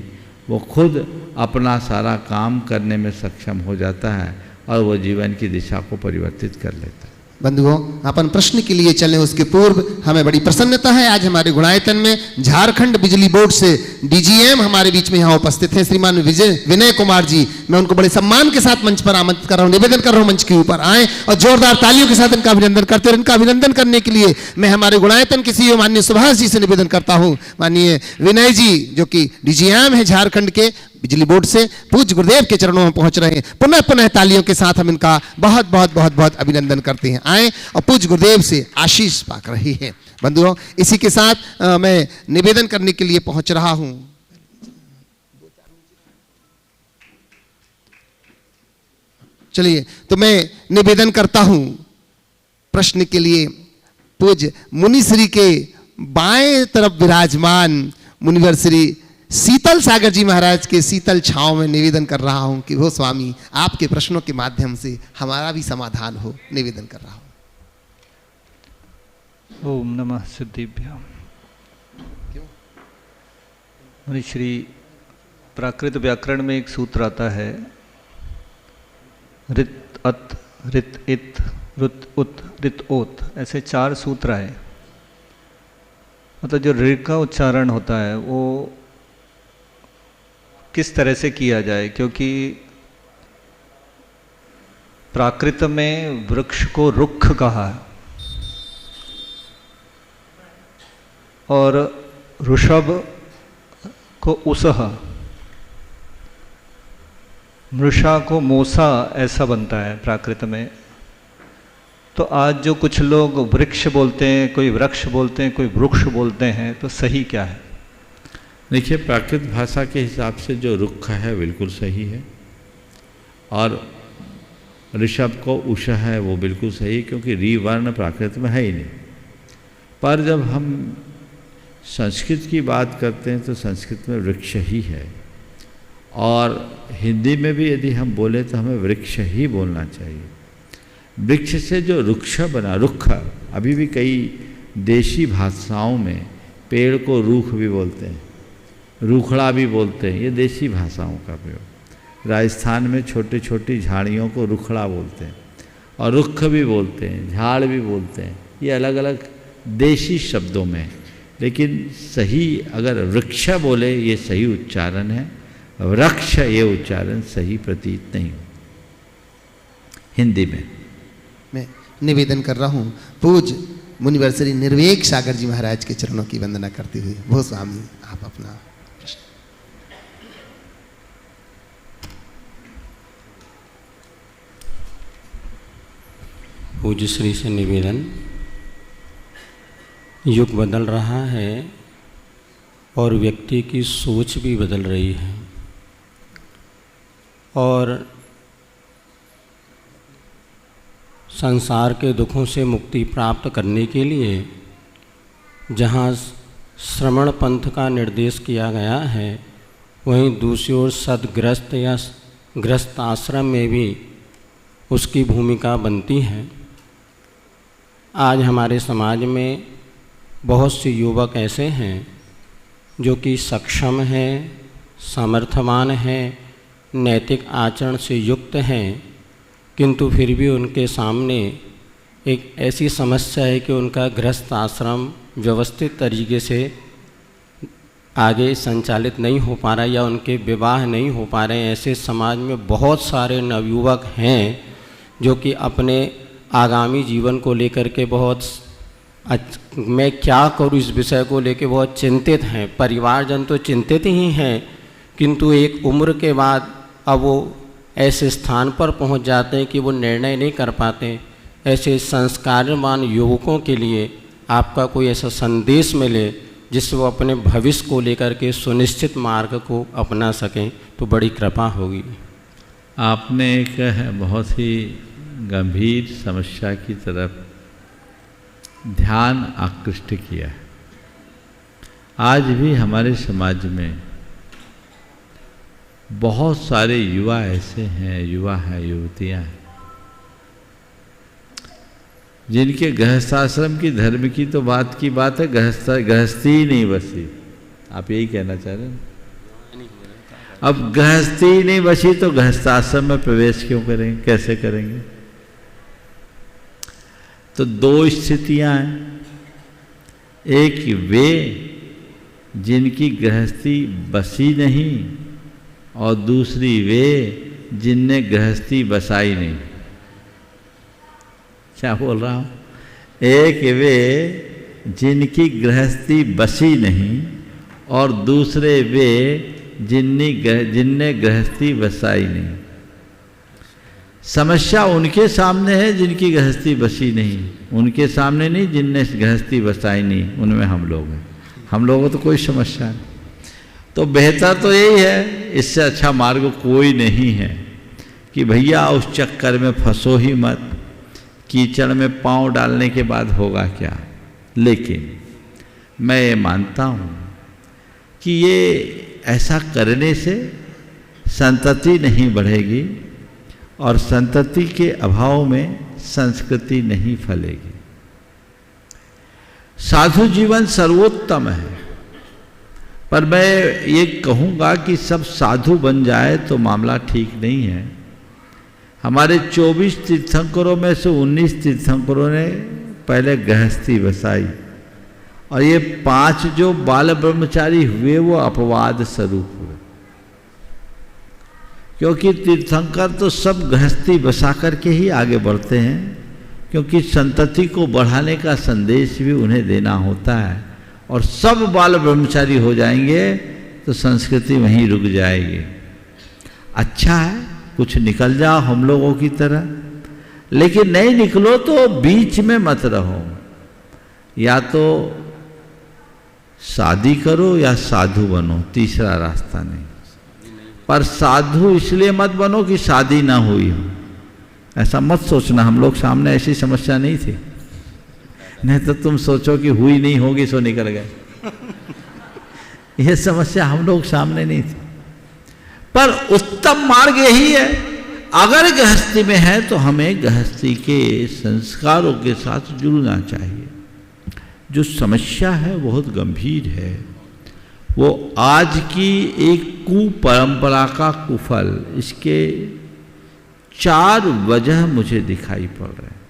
वो खुद अपना सारा काम करने में सक्षम हो जाता है और वो जीवन की दिशा को परिवर्तित कर लेता है। बंधुओं, अपन प्रश्न के लिए चलें उसके पूर्व हमें बड़ी प्रसन्नता है, आज हमारे गुणायतन में झारखंड बिजली बोर्ड से डीजीएम हमारे बीच में यहाँ उपस्थित हैं, श्रीमान विनय कुमार जी। मैं उनको बड़े सम्मान के साथ मंच पर आमंत्रित कर रहा हूँ, निवेदन कर रहा हूँ मंच के ऊपर आए और जोरदार तालियों के साथ इनका अभिनंदन करते हैं। इनका अभिनंदन करने के लिए मैं हमारे गुणायतन के सीईओ माननीय सुभाष जी से निवेदन करता हूँ। माननीय विनय जी जो कि डीजीएम है झारखंड के बिजली बोर्ड से, पूज्य गुरुदेव के चरणों में पहुंच रहे हैं। पुनः पुनः तालियों के साथ हम इनका बहुत बहुत बहुत बहुत अभिनंदन करते हैं। आए और पूज्य गुरुदेव से आशीष पाकर रहे हैं। बंधुओं, इसी के साथ मैं निवेदन करने के लिए पहुंच रहा हूं। चलिए, तो मैं निवेदन करता हूं प्रश्न के लिए। पूज्य मुनिश्री के बाएं तरफ विराजमान मुनिवर श्री शीतल सागर जी महाराज के शीतल छांव में निवेदन कर रहा हूं कि वो स्वामी आपके प्रश्नों के माध्यम से हमारा भी समाधान हो। निवेदन कर रहा हूं। ओम नमः सिद्धिभ्याम। मुनिश्री, प्राकृत व्याकरण में एक सूत्र आता है, रित अत रित इत रुत उत रित ओत, ऐसे 4 सूत्र है। मतलब जो ऋ का उच्चारण होता है वो किस तरह से किया जाए, क्योंकि प्राकृत में वृक्ष को रुक्ष कहा है और ऋषभ को उसह, मृषा को मोसा, ऐसा बनता है प्राकृत में। तो आज जो कुछ लोग वृक्ष बोलते हैं, कोई वृक्ष बोलते हैं, कोई वृक्ष बोलते हैं, तो सही क्या है? देखिए, प्राकृत भाषा के हिसाब से जो रुक्ष है बिल्कुल सही है, और ऋषभ को उष है वो बिल्कुल सही है, क्योंकि री वर्ण प्राकृत में है ही नहीं। पर जब हम संस्कृत की बात करते हैं तो संस्कृत में वृक्ष ही है, और हिंदी में भी यदि हम बोले तो हमें वृक्ष ही बोलना चाहिए। वृक्ष से जो रुक्ष बना, रुक्ष, अभी भी कई देशी भाषाओं में पेड़ को रूख भी बोलते हैं, रूखड़ा भी बोलते हैं, ये देसी भाषाओं का प्रयोग। राजस्थान में छोटी छोटी झाड़ियों को रुखड़ा बोलते हैं, और रुख भी बोलते हैं, झाड़ भी बोलते हैं। ये अलग अलग देशी शब्दों में, लेकिन सही अगर वृक्ष बोले ये सही उच्चारण है, वृक्ष ये उच्चारण सही प्रतीत नहीं हो हिंदी में। मैं निवेदन कर रहा हूँ पूज्य मुनिवर श्री निर्वेक सागर जी महाराज के चरणों की वंदना करते हुए। वो स्वामी आप अपना पूज्य श्री से निवेदन, युग बदल रहा है और व्यक्ति की सोच भी बदल रही है, और संसार के दुखों से मुक्ति प्राप्त करने के लिए जहाँ श्रमण पंथ का निर्देश किया गया है, वहीं दूसरी ओर सदग्रस्त या ग्रस्त आश्रम में भी उसकी भूमिका बनती है। आज हमारे समाज में बहुत से युवक ऐसे हैं जो कि सक्षम हैं, सामर्थ्यवान हैं, नैतिक आचरण से युक्त हैं, किंतु फिर भी उनके सामने एक ऐसी समस्या है कि उनका गृहस्थ आश्रम व्यवस्थित तरीके से आगे संचालित नहीं हो पा रहा, या उनके विवाह नहीं हो पा रहे हैं। ऐसे समाज में बहुत सारे नवयुवक हैं जो कि अपने आगामी जीवन को लेकर के बहुत मैं क्या करूं इस विषय को लेकर बहुत चिंतित हैं। परिवारजन तो चिंतित ही हैं, किंतु एक उम्र के बाद अब वो ऐसे स्थान पर पहुंच जाते हैं कि वो निर्णय नहीं कर पाते। ऐसे संस्कारवान युवकों के लिए आपका कोई ऐसा संदेश मिले जिससे वो अपने भविष्य को लेकर के सुनिश्चित मार्ग को अपना सकें, तो बड़ी कृपा होगी। आपने एक बहुत ही गंभीर समस्या की तरफ ध्यान आकृष्ट किया है। आज भी हमारे समाज में बहुत सारे युवा ऐसे हैं, युवा हैं, युवतियां हैं, जिनके गृहस्थाश्रम की धर्म की तो बात की बात है, गृहस्थी ही नहीं बसी। आप यही कहना चाह रहे हैं? अब गृहस्थी नहीं बची तो गृहस्थाश्रम में प्रवेश क्यों करेंगे, कैसे करेंगे? तो दो स्थितियां हैं। एक वे जिनकी गृहस्थी बसी नहीं, और दूसरी वे जिनने गृहस्थी बसाई नहीं। क्या बोल रहा हूँ? एक वे जिनकी गृहस्थी बसी नहीं, और दूसरे वे जिनने गृहस्थी बसाई नहीं। समस्या उनके सामने है जिनकी गृहस्थी बसी नहीं, उनके सामने नहीं जिनने गृहस्थी बसाई नहीं, उनमें हम लोग हैं। हम लोगों को तो कोई समस्या नहीं। तो बेहतर तो यही है, इससे अच्छा मार्ग कोई नहीं है कि भैया उस चक्कर में फंसो ही मत, कीचड़ में पांव डालने के बाद होगा क्या। लेकिन मैं ये मानता हूँ कि ये ऐसा करने से संतति नहीं बढ़ेगी, और संतति के अभाव में संस्कृति नहीं फलेगी। साधु जीवन सर्वोत्तम है, पर मैं ये कहूँगा कि सब साधु बन जाए तो मामला ठीक नहीं है। हमारे 24 तीर्थंकरों में से 19 तीर्थंकरों ने पहले गृहस्थी बसाई, और ये 5 जो बाल ब्रह्मचारी हुए वो अपवाद स्वरूप हुए, क्योंकि तीर्थंकर तो सब गृहस्थी बसा करके ही आगे बढ़ते हैं, क्योंकि संतति को बढ़ाने का संदेश भी उन्हें देना होता है। और सब बाल ब्रह्मचारी हो जाएंगे तो संस्कृति वहीं रुक जाएगी। अच्छा है कुछ निकल जाओ हम लोगों की तरह, लेकिन नहीं निकलो तो बीच में मत रहो। या तो शादी करो या साधु बनो, तीसरा रास्ता नहीं। पर साधु इसलिए मत बनो कि शादी ना हुई हो, ऐसा मत सोचना। हम लोग सामने ऐसी समस्या नहीं थी, नहीं तो तुम सोचो कि हुई नहीं होगी सो निकल गए। यह समस्या हम लोग सामने नहीं थी। पर उत्तम मार्ग यही है, अगर गृहस्थी में है तो हमें गृहस्थी के संस्कारों के साथ जुड़ना चाहिए। जो समस्या है बहुत गंभीर है, वो आज की एक कुपरंपरा का कुफल। इसके 4 वजह मुझे दिखाई पड़ रहे हैं।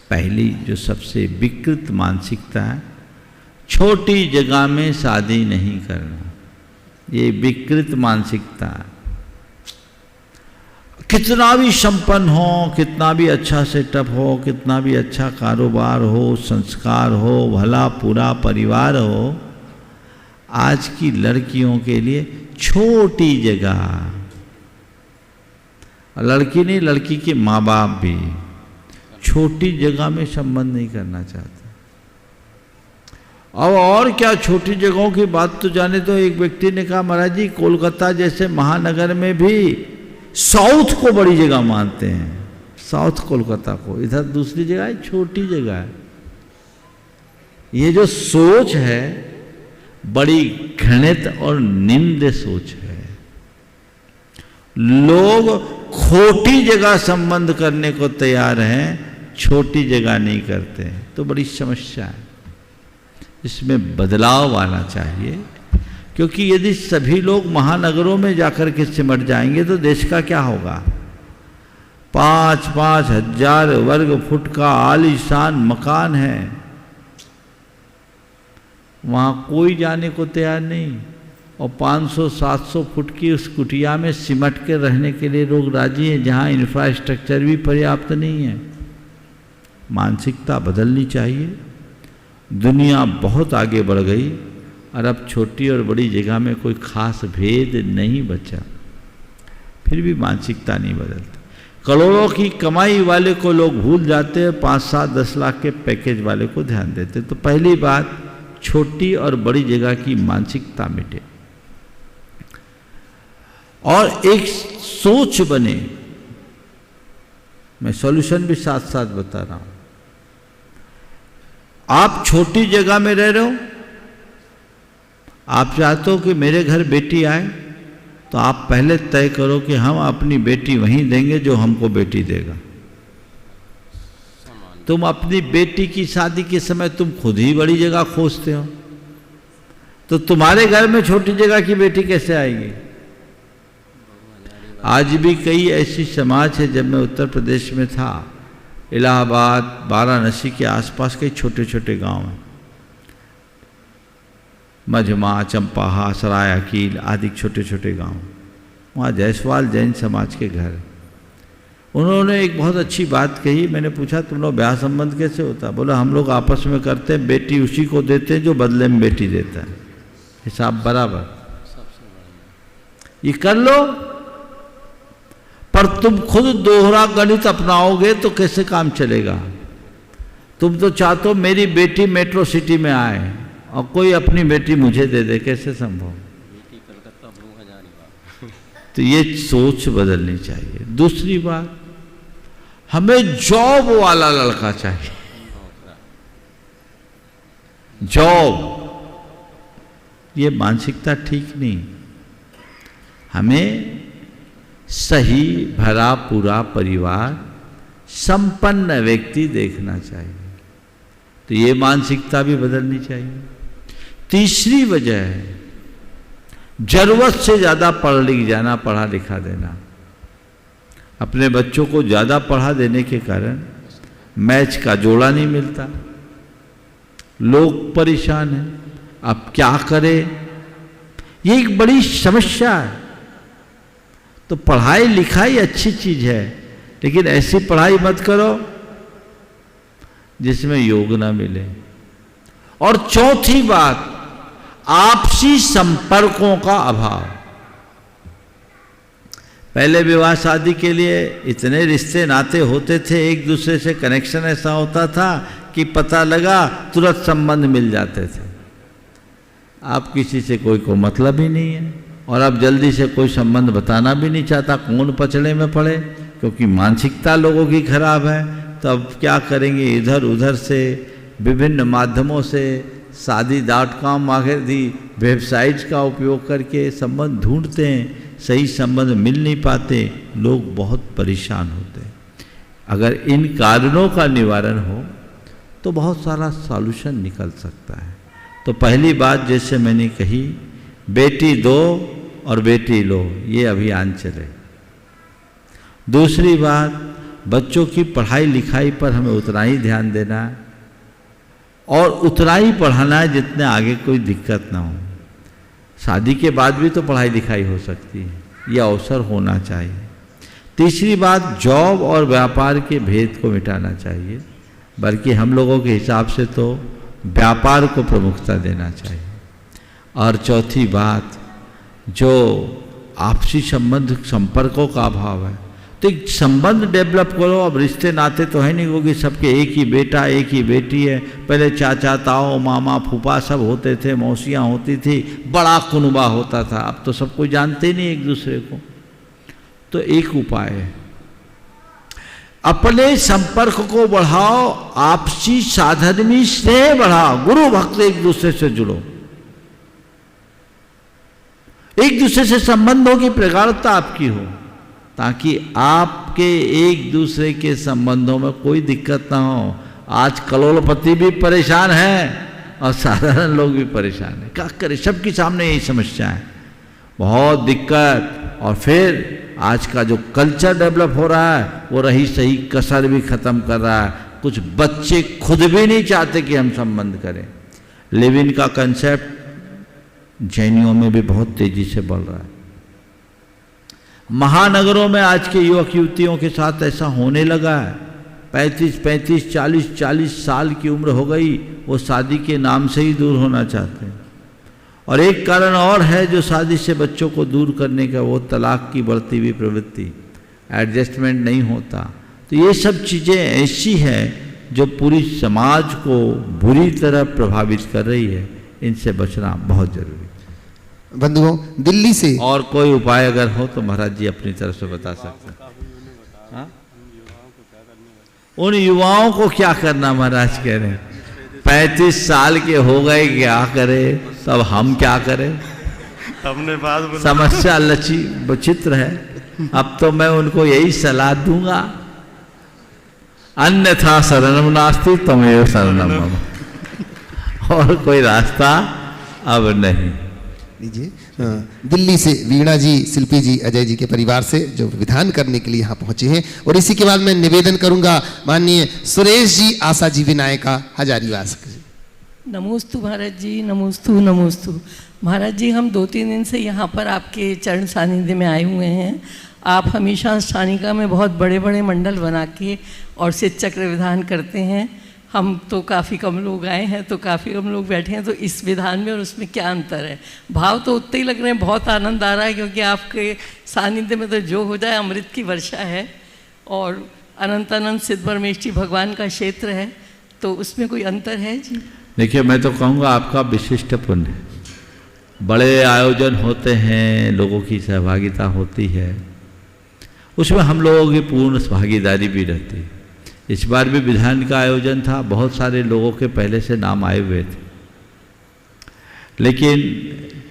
पहली जो सबसे विकृत मानसिकता है, छोटी जगह में शादी नहीं करना। ये विकृत मानसिकता है। कितना भी संपन्न हो, कितना भी अच्छा सेटअप हो, कितना भी अच्छा कारोबार हो, संस्कार हो, भला पूरा परिवार हो, आज की लड़कियों के लिए छोटी जगह, लड़की नहीं लड़की के माँ बाप भी छोटी जगह में संबंध नहीं करना चाहते। अब और क्या छोटी जगहों की बात तो जाने तो। एक व्यक्ति ने कहा महाराज जी कोलकाता जैसे महानगर में भी साउथ को बड़ी जगह मानते हैं, साउथ कोलकाता को। इधर दूसरी जगह है, छोटी जगह है। ये जो सोच है बड़ी घृणित और निंद सोच है। लोग खोटी जगह संबंध करने को तैयार हैं, छोटी जगह नहीं करते हैं। तो बड़ी समस्या है, इसमें बदलाव आना चाहिए। क्योंकि यदि सभी लोग महानगरों में जाकर के सिमट जाएंगे तो देश का क्या होगा। 5-5 हजार वर्ग फुट का आलीशान मकान है, वहाँ कोई जाने को तैयार नहीं। और 500-700 फुट की उस कुटिया में सिमट के रहने के लिए लोग राजी हैं, जहाँ इंफ्रास्ट्रक्चर भी पर्याप्त नहीं है। मानसिकता बदलनी चाहिए। दुनिया बहुत आगे बढ़ गई और अब छोटी और बड़ी जगह में कोई खास भेद नहीं बचा। फिर भी मानसिकता नहीं बदलती। करोड़ों की कमाई वाले को लोग भूल जाते हैं, 5-7-10 लाख के पैकेज वाले को ध्यान देते। तो पहली बात, छोटी और बड़ी जगह की मानसिकता मिटे और एक सोच बने। मैं सॉल्यूशन भी साथ साथ बता रहा हूं। आप छोटी जगह में रह रहे हो, आप चाहते हो कि मेरे घर बेटी आए, तो आप पहले तय करो कि हम अपनी बेटी वहीं देंगे जो हमको बेटी देगा। तुम अपनी बेटी की शादी के समय तुम खुद ही बड़ी जगह खोजते हो, तो तुम्हारे घर में छोटी जगह की बेटी कैसे आएगी। आज भी कई ऐसी समाज है, जब मैं उत्तर प्रदेश में था, इलाहाबाद, वाराणसी के आसपास कई छोटे छोटे गांव हैं, मझमा, चंपाहा, सराय अकील आदि छोटे छोटे गांव, वहाँ जायसवाल जैन समाज के घर। उन्होंने एक बहुत अच्छी बात कही। मैंने पूछा तुम लोग ब्याह संबंध कैसे होता। बोला हम लोग आपस में करते हैं, बेटी उसी को देते हैं जो बदले में बेटी देता है, हिसाब बराबर। ये कर लो, पर तुम खुद दोहरा गणित अपनाओगे तो कैसे काम चलेगा। तुम तो चाहते हो मेरी बेटी मेट्रो सिटी में आए और कोई अपनी बेटी मुझे दे दे, कैसे संभव। तो ये सोच बदलनी चाहिए। दूसरी बात, हमें जॉब वाला लड़का चाहिए। जॉब, ये मानसिकता ठीक नहीं। हमें सही भरा पूरा परिवार, संपन्न व्यक्ति देखना चाहिए। तो ये मानसिकता भी बदलनी चाहिए। तीसरी वजह है जरूरत से ज़्यादा पढ़ लिख जाना, पढ़ा लिखा देना। अपने बच्चों को ज़्यादा पढ़ा देने के कारण मैच का जोड़ा नहीं मिलता, लोग परेशान हैं। अब क्या करें, ये एक बड़ी समस्या है। तो पढ़ाई लिखाई अच्छी चीज़ है, लेकिन ऐसी पढ़ाई मत करो जिसमें योग ना मिले। और चौथी बात, आपसी संपर्कों का अभाव। पहले विवाह शादी के लिए इतने रिश्ते नाते होते थे, एक दूसरे से कनेक्शन ऐसा होता था कि पता लगा तुरंत संबंध मिल जाते थे। अब किसी से कोई को मतलब ही नहीं है, और अब जल्दी से कोई संबंध बताना भी नहीं चाहता, कौन पचड़े में पड़े, क्योंकि मानसिकता लोगों की खराब है। तो अब क्या करेंगे, इधर उधर से विभिन्न माध्यमों से शादी.com आदि वेबसाइट्स का उपयोग करके संबंध ढूंढते हैं, सही संबंध मिल नहीं पाते, लोग बहुत परेशान होते हैं। अगर इन कारणों का निवारण हो तो बहुत सारा सॉल्यूशन निकल सकता है। तो पहली बात जैसे मैंने कही, बेटी दो और बेटी लो, ये अभियान चले। दूसरी बात, बच्चों की पढ़ाई लिखाई पर हमें उतना ही ध्यान देना है और उतना ही पढ़ाना है जितने आगे कोई दिक्कत ना हो। शादी के बाद भी तो पढ़ाई लिखाई हो सकती है, यह अवसर होना चाहिए। तीसरी बात, जॉब और व्यापार के भेद को मिटाना चाहिए, बल्कि हम लोगों के हिसाब से तो व्यापार को प्रमुखता देना चाहिए। और चौथी बात, जो आपसी संपर्कों का अभाव है, तो एक संबंध डेवलप करो। अब रिश्ते नाते तो है नहीं, क्योंकि सबके एक ही बेटा एक ही बेटी है। पहले चाचा ताऊ मामा फूफा सब होते थे, मौसियाँ होती थी, बड़ा कुनबा होता था। अब तो सब कोई जानते ही नहीं एक दूसरे को। तो एक उपाय है, अपने संपर्क को बढ़ाओ, आपसी साधर्मी स्नेह बढ़ाओ, गुरु भक्त एक दूसरे से जुड़ो, एक दूसरे से संबंधों की प्रगाढ़ता आपकी हो, ताकि आपके एक दूसरे के संबंधों में कोई दिक्कत ना हो। आज करोड़पति भी परेशान है और साधारण लोग भी परेशान हैं। क्या करें, सबके सामने यही समस्या है, बहुत दिक्कत। और फिर आज का जो कल्चर डेवलप हो रहा है वो रही सही कसर भी ख़त्म कर रहा है। कुछ बच्चे खुद भी नहीं चाहते कि हम संबंध करें। लिव इन का कंसेप्ट जैनियों में भी बहुत तेजी से बढ़ रहा है। महानगरों में आज के युवक युवतियों के साथ ऐसा होने लगा है। 35, 40 साल की उम्र हो गई, वो शादी के नाम से ही दूर होना चाहते हैं। और एक कारण और है जो शादी से बच्चों को दूर करने का, वो तलाक की बढ़ती हुई प्रवृत्ति, एडजस्टमेंट नहीं होता। तो ये सब चीज़ें ऐसी हैं जो पूरी समाज को बुरी तरह प्रभावित कर रही है। इनसे बचना बहुत जरूरी है। बंधुओं, दिल्ली से और कोई उपाय अगर हो तो महाराज जी अपनी तरफ से बता सकते हैं। हाँ? उन युवाओं को क्या करना महाराज कह रहे हैं? 35 साल के हो गए, क्या करें? तब हम क्या करें? हमने बात समस्या लची विचित्र है। अब तो मैं उनको यही सलाह दूंगा, अन्यथा शरणम नास्ति तमेव शरणम मम। और कोई रास्ता अब नहीं। लीजिए, दिल्ली से वीणा जी, शिल्पी जी, अजय जी के परिवार से जो विधान करने के लिए यहाँ पहुंचे हैं। और इसी के बाद मैं निवेदन करूंगा माननीय सुरेश जी, आशा जी विनायका हजारीवास। नमोस्तु महाराज जी, नमोस्तु नमोस्तु। महाराज जी, हम 2-3 दिन से यहाँ पर आपके चरण सानिध्य में आए हुए हैं। आप हमेशा स्थानिका में बहुत बड़े बड़े मंडल बना के और सिद्ध चक्र विधान करते हैं। हम तो काफ़ी कम लोग आए हैं, तो काफ़ी कम लोग बैठे हैं, तो इस विधान में और उसमें क्या अंतर है? भाव तो उतने ही लग रहे हैं, बहुत आनंद आ रहा है, क्योंकि आपके सानिध्य में तो जो हो जाए अमृत की वर्षा है और अनंत अनंत सिद्ध परमेष्ठी भगवान का क्षेत्र है, तो उसमें कोई अंतर है जी? देखिए, मैं तो कहूँगा आपका विशिष्ट पुण्य। बड़े आयोजन होते हैं, लोगों की सहभागिता होती है, उसमें हम लोगों की पूर्ण भागीदारी भी रहती है। इस बार भी विधान का आयोजन था, बहुत सारे लोगों के पहले से नाम आए हुए थे, लेकिन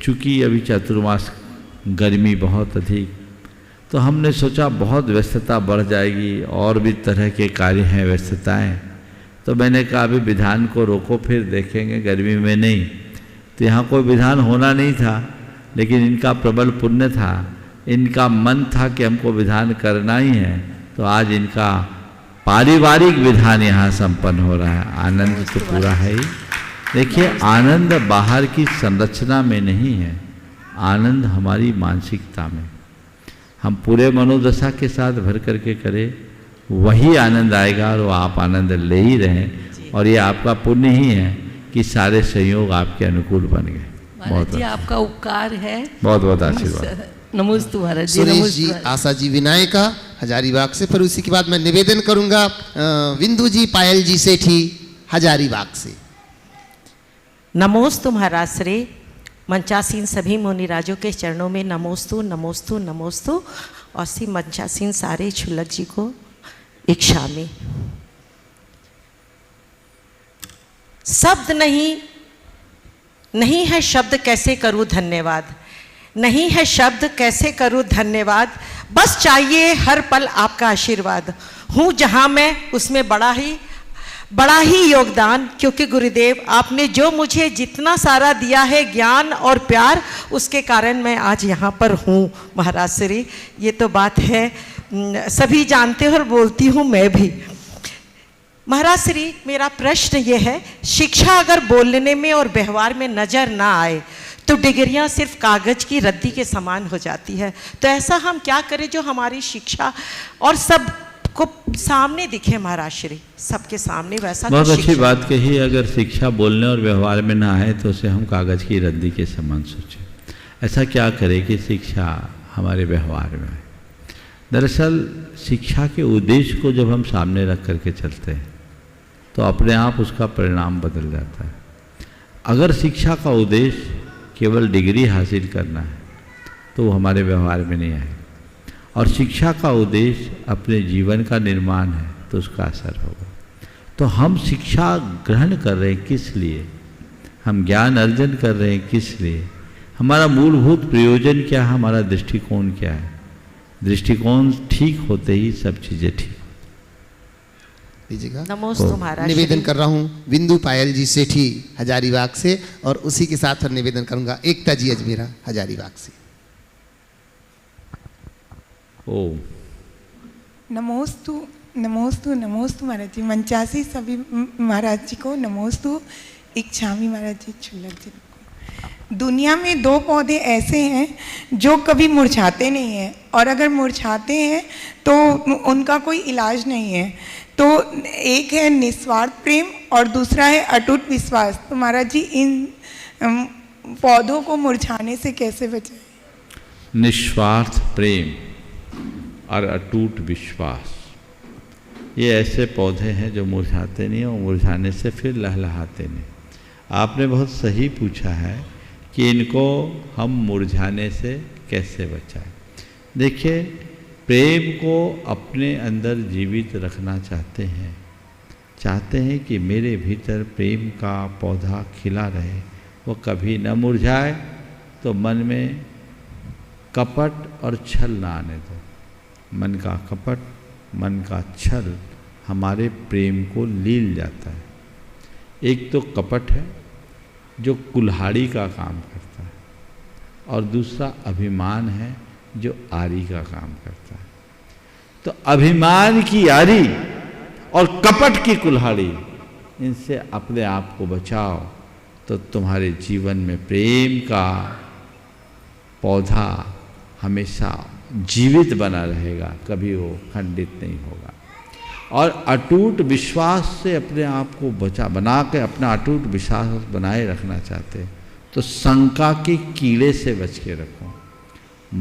चूंकि अभी चातुर्मास गर्मी बहुत अधिक, तो हमने सोचा बहुत व्यस्तता बढ़ जाएगी और भी तरह के कार्य हैं, व्यस्तताएं। तो मैंने कहा अभी विधान को रोको, फिर देखेंगे, गर्मी में नहीं। तो यहाँ कोई विधान होना नहीं था, लेकिन इनका प्रबल पुण्य था, इनका मन था कि हमको विधान करना ही है। तो आज इनका पारिवारिक विधान यहाँ संपन्न हो रहा है। आनंद तो पूरा है ही। देखिए, आनंद बाहर की संरचना में नहीं है, आनंद हमारी मानसिकता में। हम पूरे मनोदशा के साथ भर करके करें, वही आनंद आएगा, और वो आप आनंद ले ही रहें। और ये आपका पुण्य ही है कि सारे संयोग आपके अनुकूल बन गए। महाराज जी, आपका उपकार है, बहुत बहुत आशीर्वाद। नमोस्तु महाराज जी। सुरेश जी, आशा जी विनायका हजारीबाग से। फिर उसी के बाद मैं निवेदन करूंगा बिंदु जी, पायल जी सेठी हजारीबाग से। नमोस्तु महाराज श्री। मंचासीन सभी मुनिराजों के चरणों में नमोस्तु नमोस्तु नमोस्तु। और श्री मंचासीन सारे छुलक जी को इच्छा में। शब्द नहीं है शब्द, कैसे करूं धन्यवाद। नहीं है शब्द, कैसे करूं धन्यवाद। बस चाहिए हर पल आपका आशीर्वाद। हूँ जहाँ मैं उसमें बड़ा ही बड़ा ही योगदान, क्योंकि गुरुदेव आपने जो मुझे जितना सारा दिया है ज्ञान और प्यार, उसके कारण मैं आज यहाँ पर हूँ महाराज श्री। ये तो बात है, सभी जानते हो और बोलती हूँ मैं भी। महाराज श्री, मेरा प्रश्न ये है, शिक्षा अगर बोलने में और व्यवहार में नज़र ना आए तो डिग्रियां सिर्फ कागज की रद्दी के समान हो जाती है। तो ऐसा हम क्या करें जो हमारी शिक्षा और सब को सामने दिखे महाराज श्री, सबके सामने वैसा। बहुत अच्छी बात कही। अगर शिक्षा बोलने और व्यवहार में ना आए तो उसे हम कागज की रद्दी के समान सोचें। ऐसा क्या करें कि शिक्षा हमारे व्यवहार में आए। दरअसल शिक्षा के उद्देश्य को जब हम सामने रख करके चलते हैं तो अपने आप उसका परिणाम बदल जाता है। अगर शिक्षा का उद्देश्य केवल डिग्री हासिल करना है तो वो हमारे व्यवहार में नहीं आए, और शिक्षा का उद्देश्य अपने जीवन का निर्माण है तो उसका असर होगा। तो हम शिक्षा ग्रहण कर रहे हैं किस लिए, हम ज्ञान अर्जन कर रहे हैं किस लिए, हमारा मूलभूत प्रयोजन क्या है, हमारा दृष्टिकोण क्या है। दृष्टिकोण ठीक होते ही सब चीज़ें ठीक। नमस्ते महाराज। निवेदन कर रहा हूँ बिंदु पायल जी सेठी हजारीबाग से, और उसी के साथ निवेदन करूंगा एकता जी अजमेरा हजारीबाग से। ओ नमोस्तु नमोस्तु नमोस्तु महाराज जी। 85 सभी महाराज जी को नमोस्तु। इच्छामी महाराज जी, छुल्लक जी को। दुनिया में 2 पौधे ऐसे हैं जो कभी मुरझाते नहीं हैं, और अगर मुरझाते हैं तो उनका कोई इलाज नहीं है। तो एक है निस्वार्थ प्रेम और दूसरा है अटूट विश्वास। तो महाराज जी, इन पौधों को मुरझाने से कैसे बचाएं? निस्वार्थ प्रेम और अटूट विश्वास, ये ऐसे पौधे हैं जो मुरझाते नहीं और मुरझाने से फिर लहलहाते नहीं। आपने बहुत सही पूछा है कि इनको हम मुरझाने से कैसे बचाएं। देखिए, प्रेम को अपने अंदर जीवित रखना चाहते हैं कि मेरे भीतर प्रेम का पौधा खिला रहे, वो कभी न मुरझाए। तो मन में कपट और छल ना आने दो। मन का कपट, मन का छल हमारे प्रेम को लील जाता है। एक तो कपट है जो कुल्हाड़ी का काम करता है, और दूसरा अभिमान है जो आरी का काम करता है। तो अभिमान की आरी और कपट की कुल्हाड़ी, इनसे अपने आप को बचाओ तो तुम्हारे जीवन में प्रेम का पौधा हमेशा जीवित बना रहेगा, कभी वो खंडित नहीं होगा। और अटूट विश्वास से अपने आप को बना के अपना अटूट विश्वास बनाए रखना चाहते तो शंका के कीड़े से बच के रखो।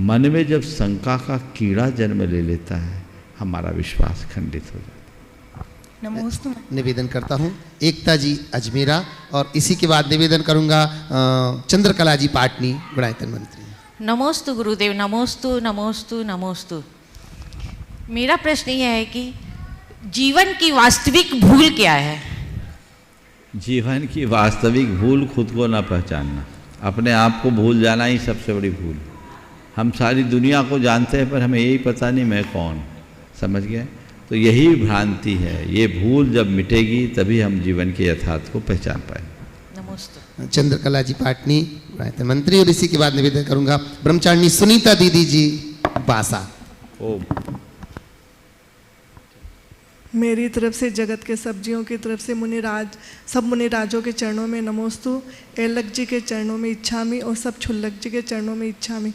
मन में जब शंका का कीड़ा जन्म ले लेता है, हमारा विश्वास खंडित हो जाता है। नमोस्तु। निवेदन करता हूँ एकता जी अजमेरा, और इसी के बाद निवेदन करूँगा चंद्रकला जी पाटनी, गुणायतन मंत्री। नमोस्तु गुरुदेव, नमोस्तु नमोस्तु नमोस्तु। मेरा प्रश्न यह है कि जीवन की वास्तविक भूल क्या है? जीवन की वास्तविक भूल खुद को ना पहचानना, अपने आप को भूल जाना ही सबसे बड़ी भूल। हम सारी दुनिया को जानते हैं पर हमें यही पता नहीं मैं कौन, समझ गए? तो यही भ्रांति है। ये भूल जब मिटेगी तभी हम जीवन के यथार्थ को पहचान पाएंगे। नमस्ते। चंद्रकला जी पाटनी, गुणायतन मंत्री, और इसी के बाद निवेदन करूंगा ब्रह्मचारिणी सुनीता दीदी जी बासा। ओम। मेरी तरफ से जगत के सब्जियों की तरफ से मुनिराज, सब मुनिराजों के चरणों में नमोस्तु, एलक जी के चरणों में इच्छामी, और सब छुल्लक जी के चरणों में इच्छामी।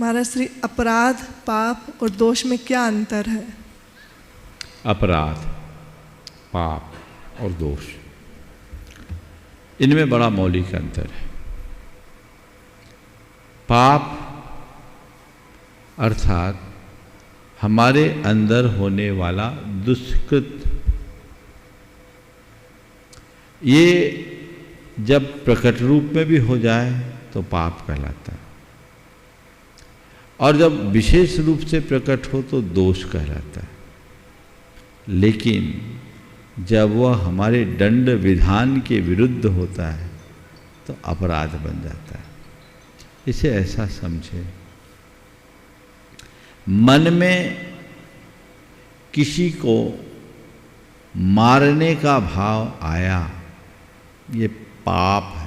महाराज श्री, अपराध, पाप और दोष में क्या अंतर है? अपराध, पाप और दोष, इनमें बड़ा मौलिक अंतर है। पाप अर्थात हमारे अंदर होने वाला दुष्कृत, ये जब प्रकट रूप में भी हो जाए तो पाप कहलाता है, और जब विशेष रूप से प्रकट हो तो दोष कहलाता है। लेकिन जब वह हमारे दंड विधान के विरुद्ध होता है तो अपराध बन जाता है। इसे ऐसा समझे, मन में किसी को मारने का भाव आया, ये पाप है।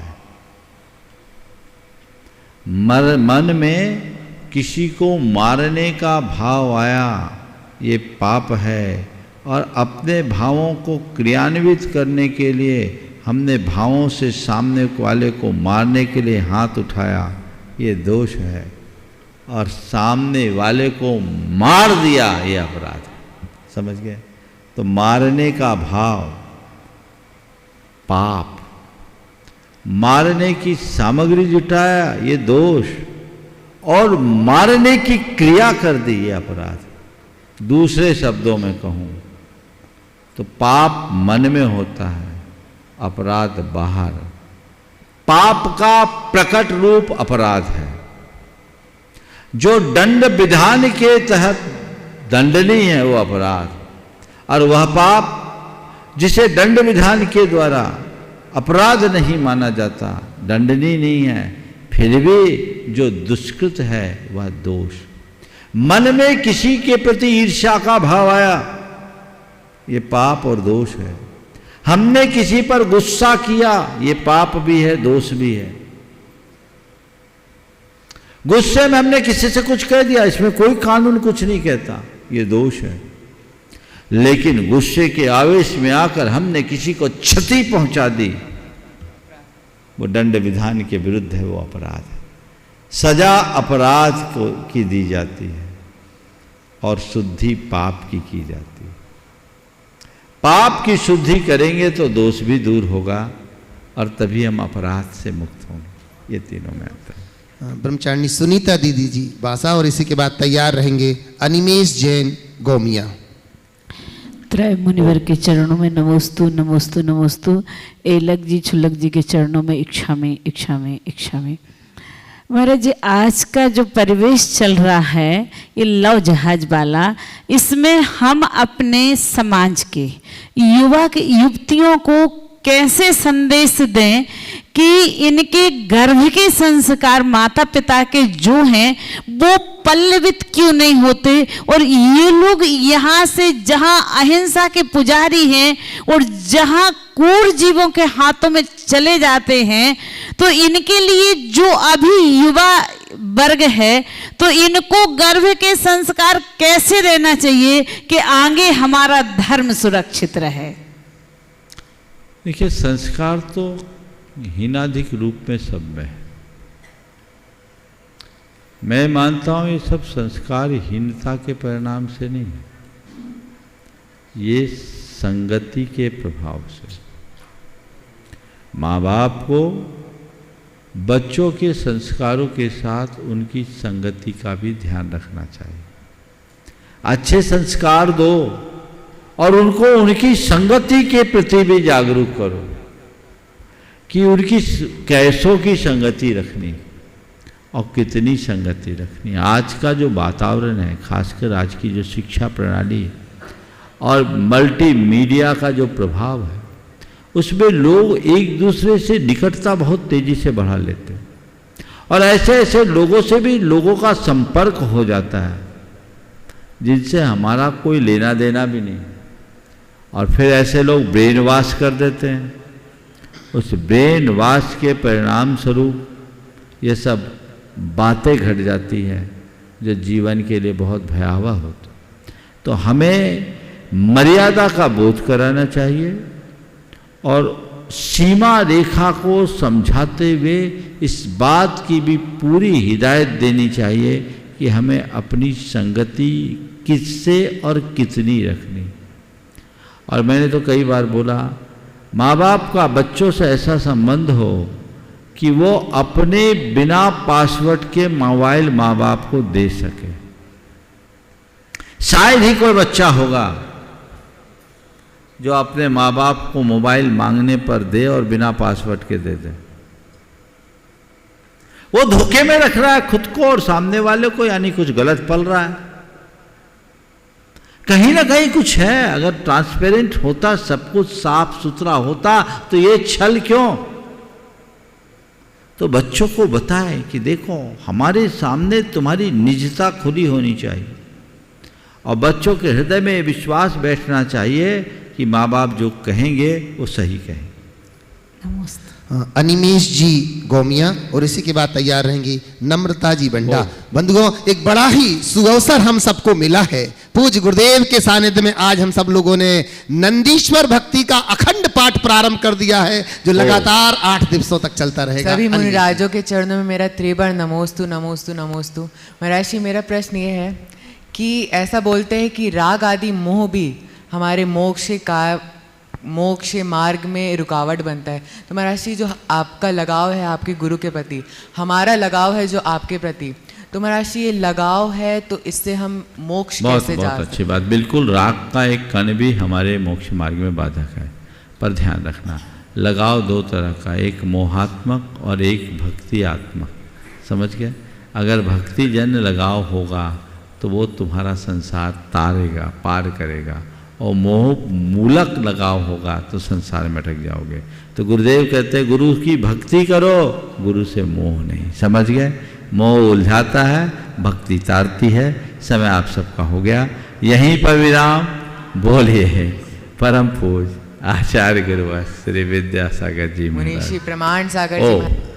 मन में किसी को मारने का भाव आया, ये पाप है। और अपने भावों को क्रियान्वित करने के लिए हमने भावों से सामने वाले को मारने के लिए हाथ उठाया, ये दोष है। और सामने वाले को मार दिया, ये अपराध है। समझ गए? तो मारने का भाव पाप, मारने की सामग्री जुटाया, ये दोष, और मारने की क्रिया कर दी, ये अपराध। दूसरे शब्दों में कहूं तो पाप मन में होता है, अपराध बाहर। पाप का प्रकट रूप अपराध है, जो दंड विधान के तहत दंडनीय है, वो अपराध। और वह पाप जिसे दंड विधान के द्वारा अपराध नहीं माना जाता, दंडनीय नहीं है, फिर भी जो दुष्कृत है वह दोष। मन में किसी के प्रति ईर्ष्या का भाव आया, ये पाप और दोष है। हमने किसी पर गुस्सा किया, ये पाप भी है, दोष भी है। गुस्से में हमने किसी से कुछ कह दिया, इसमें कोई कानून कुछ नहीं कहता, ये दोष है। लेकिन गुस्से के आवेश में आकर हमने किसी को क्षति पहुंचा दी, वो दंड विधान के विरुद्ध है, वो अपराध है। सजा अपराध को की दी जाती है और शुद्धि पाप की जाती है। पाप की शुद्धि करेंगे तो दोष भी दूर होगा और तभी हम अपराध से मुक्त होंगे। ये तीनों में आता है। ब्रह्मचारिणी सुनीता दीदी जी बासा, और इसी के बाद तैयार रहेंगे अनिमेश जैन गोमिया। त्रय मुनिवर के चरणों में नमोस्तु नमोस्तु नमोस्तु। एलक जी छुलक जी के चरणों में इच्छा में इच्छा में इच्छा में। महाराज जी, आज का जो परिवेश चल रहा है ये लव जहाज वाला, इसमें हम अपने समाज के युवतियों को कैसे संदेश दें कि इनके गर्भ के संस्कार माता पिता के जो हैं वो पल्लवित क्यों नहीं होते, और ये लोग यहाँ से जहाँ अहिंसा के पुजारी हैं और जहाँ क्रूर जीवों के हाथों में चले जाते हैं, तो इनके लिए जो अभी युवा वर्ग है तो इनको गर्भ के संस्कार कैसे देना चाहिए कि आगे हमारा धर्म सुरक्षित रहे। देखिए, संस्कार तो हीनाधिक रूप में सब में है। मैं मानता हूँ ये सब संस्कार हीनता के परिणाम से नहीं है, ये संगति के प्रभाव से। माँ बाप को बच्चों के संस्कारों के साथ उनकी संगति का भी ध्यान रखना चाहिए। अच्छे संस्कार दो और उनको उनकी संगति के प्रति भी जागरूक करो कि उनकी कैसों की संगति रखनी और कितनी संगति रखनी। आज का जो वातावरण है, खासकर आज की जो शिक्षा प्रणाली है और मल्टीमीडिया का जो प्रभाव है, उसमें लोग एक दूसरे से निकटता बहुत तेजी से बढ़ा लेते हैं और ऐसे ऐसे लोगों से भी लोगों का संपर्क हो जाता है जिनसे हमारा कोई लेना देना भी नहीं, और फिर ऐसे लोग ब्रेन वॉश कर देते हैं। उस ब्रेन वॉश के परिणाम स्वरूप ये सब बातें घट जाती हैं जो जीवन के लिए बहुत भयावह होता। तो हमें मर्यादा का बोध कराना चाहिए और सीमा रेखा को समझाते हुए इस बात की भी पूरी हिदायत देनी चाहिए कि हमें अपनी संगति किससे और कितनी रखनी। और मैंने तो कई बार बोला, माँ बाप का बच्चों से ऐसा संबंध हो कि वो अपने बिना पासवर्ड के मोबाइल माँ बाप को दे सके। शायद ही कोई बच्चा होगा जो अपने माँ बाप को मोबाइल मांगने पर दे और बिना पासवर्ड के दे दे। वो धोखे में रख रहा है खुद को और सामने वाले को, यानी कुछ गलत पल रहा है। कहीं ना कहीं कुछ है। अगर ट्रांसपेरेंट होता, सब कुछ साफ सुथरा होता, तो ये छल क्यों? तो बच्चों को बताएं कि देखो, हमारे सामने तुम्हारी निजता खुली होनी चाहिए और बच्चों के हृदय में विश्वास बैठना चाहिए कि माँ बाप जो कहेंगे वो सही कहें। अनिमेश जी गोमिया और इसी के बाद तैयार रहेंगी नम्रता जी बंडा। बंधुओं, एक बड़ा ही सुअवसर हम सबको मिला है। पूज्य गुरुदेव के सानिध्य में आज हम सब लोगों ने नंदीश्वर भक्ति का अखंड पाठ प्रारंभ कर दिया है, जो लगातार 8 दिवसों तक चलता रहेगा। सभी मुनिराजों के चरणों में मेरा त्रिबार नमोस्तु नमोस्तु नमोस्तु। महाराज जी, मेरा प्रश्न ये है कि ऐसा बोलते हैं कि राग आदि मोह भी हमारे मोक्ष मार्ग में रुकावट बनता है। तो महाराज जी, जो आपका लगाव है आपके गुरु के प्रति, हमारा लगाव है जो आपके प्रति, तो महाराज जी ये लगाव है तो इससे हम मोक्ष कैसे जा सकते? बहुत अच्छी बात। बिल्कुल, राग का एक कण भी हमारे मोक्ष मार्ग में बाधक है। पर ध्यान रखना, लगाव 2 तरह का, एक मोहात्मक और एक भक्ति आत्मक। समझ गए? अगर भक्ति जन्य लगाव होगा तो वो तुम्हारा संसार तारेगा, पार करेगा, और मोह मूलक लगाव होगा तो संसार में अटक जाओगे। तो गुरुदेव कहते हैं गुरु की भक्ति करो, गुरु से मोह नहीं। समझ गए? मोह उलझाता है, भक्ति तारती है। समय आप सबका हो गया, यहीं पर विराम। बोलिए परम पूज आचार्य गुरुवर श्री विद्यासागर जी मुनीषी प्रमाण सागर जी।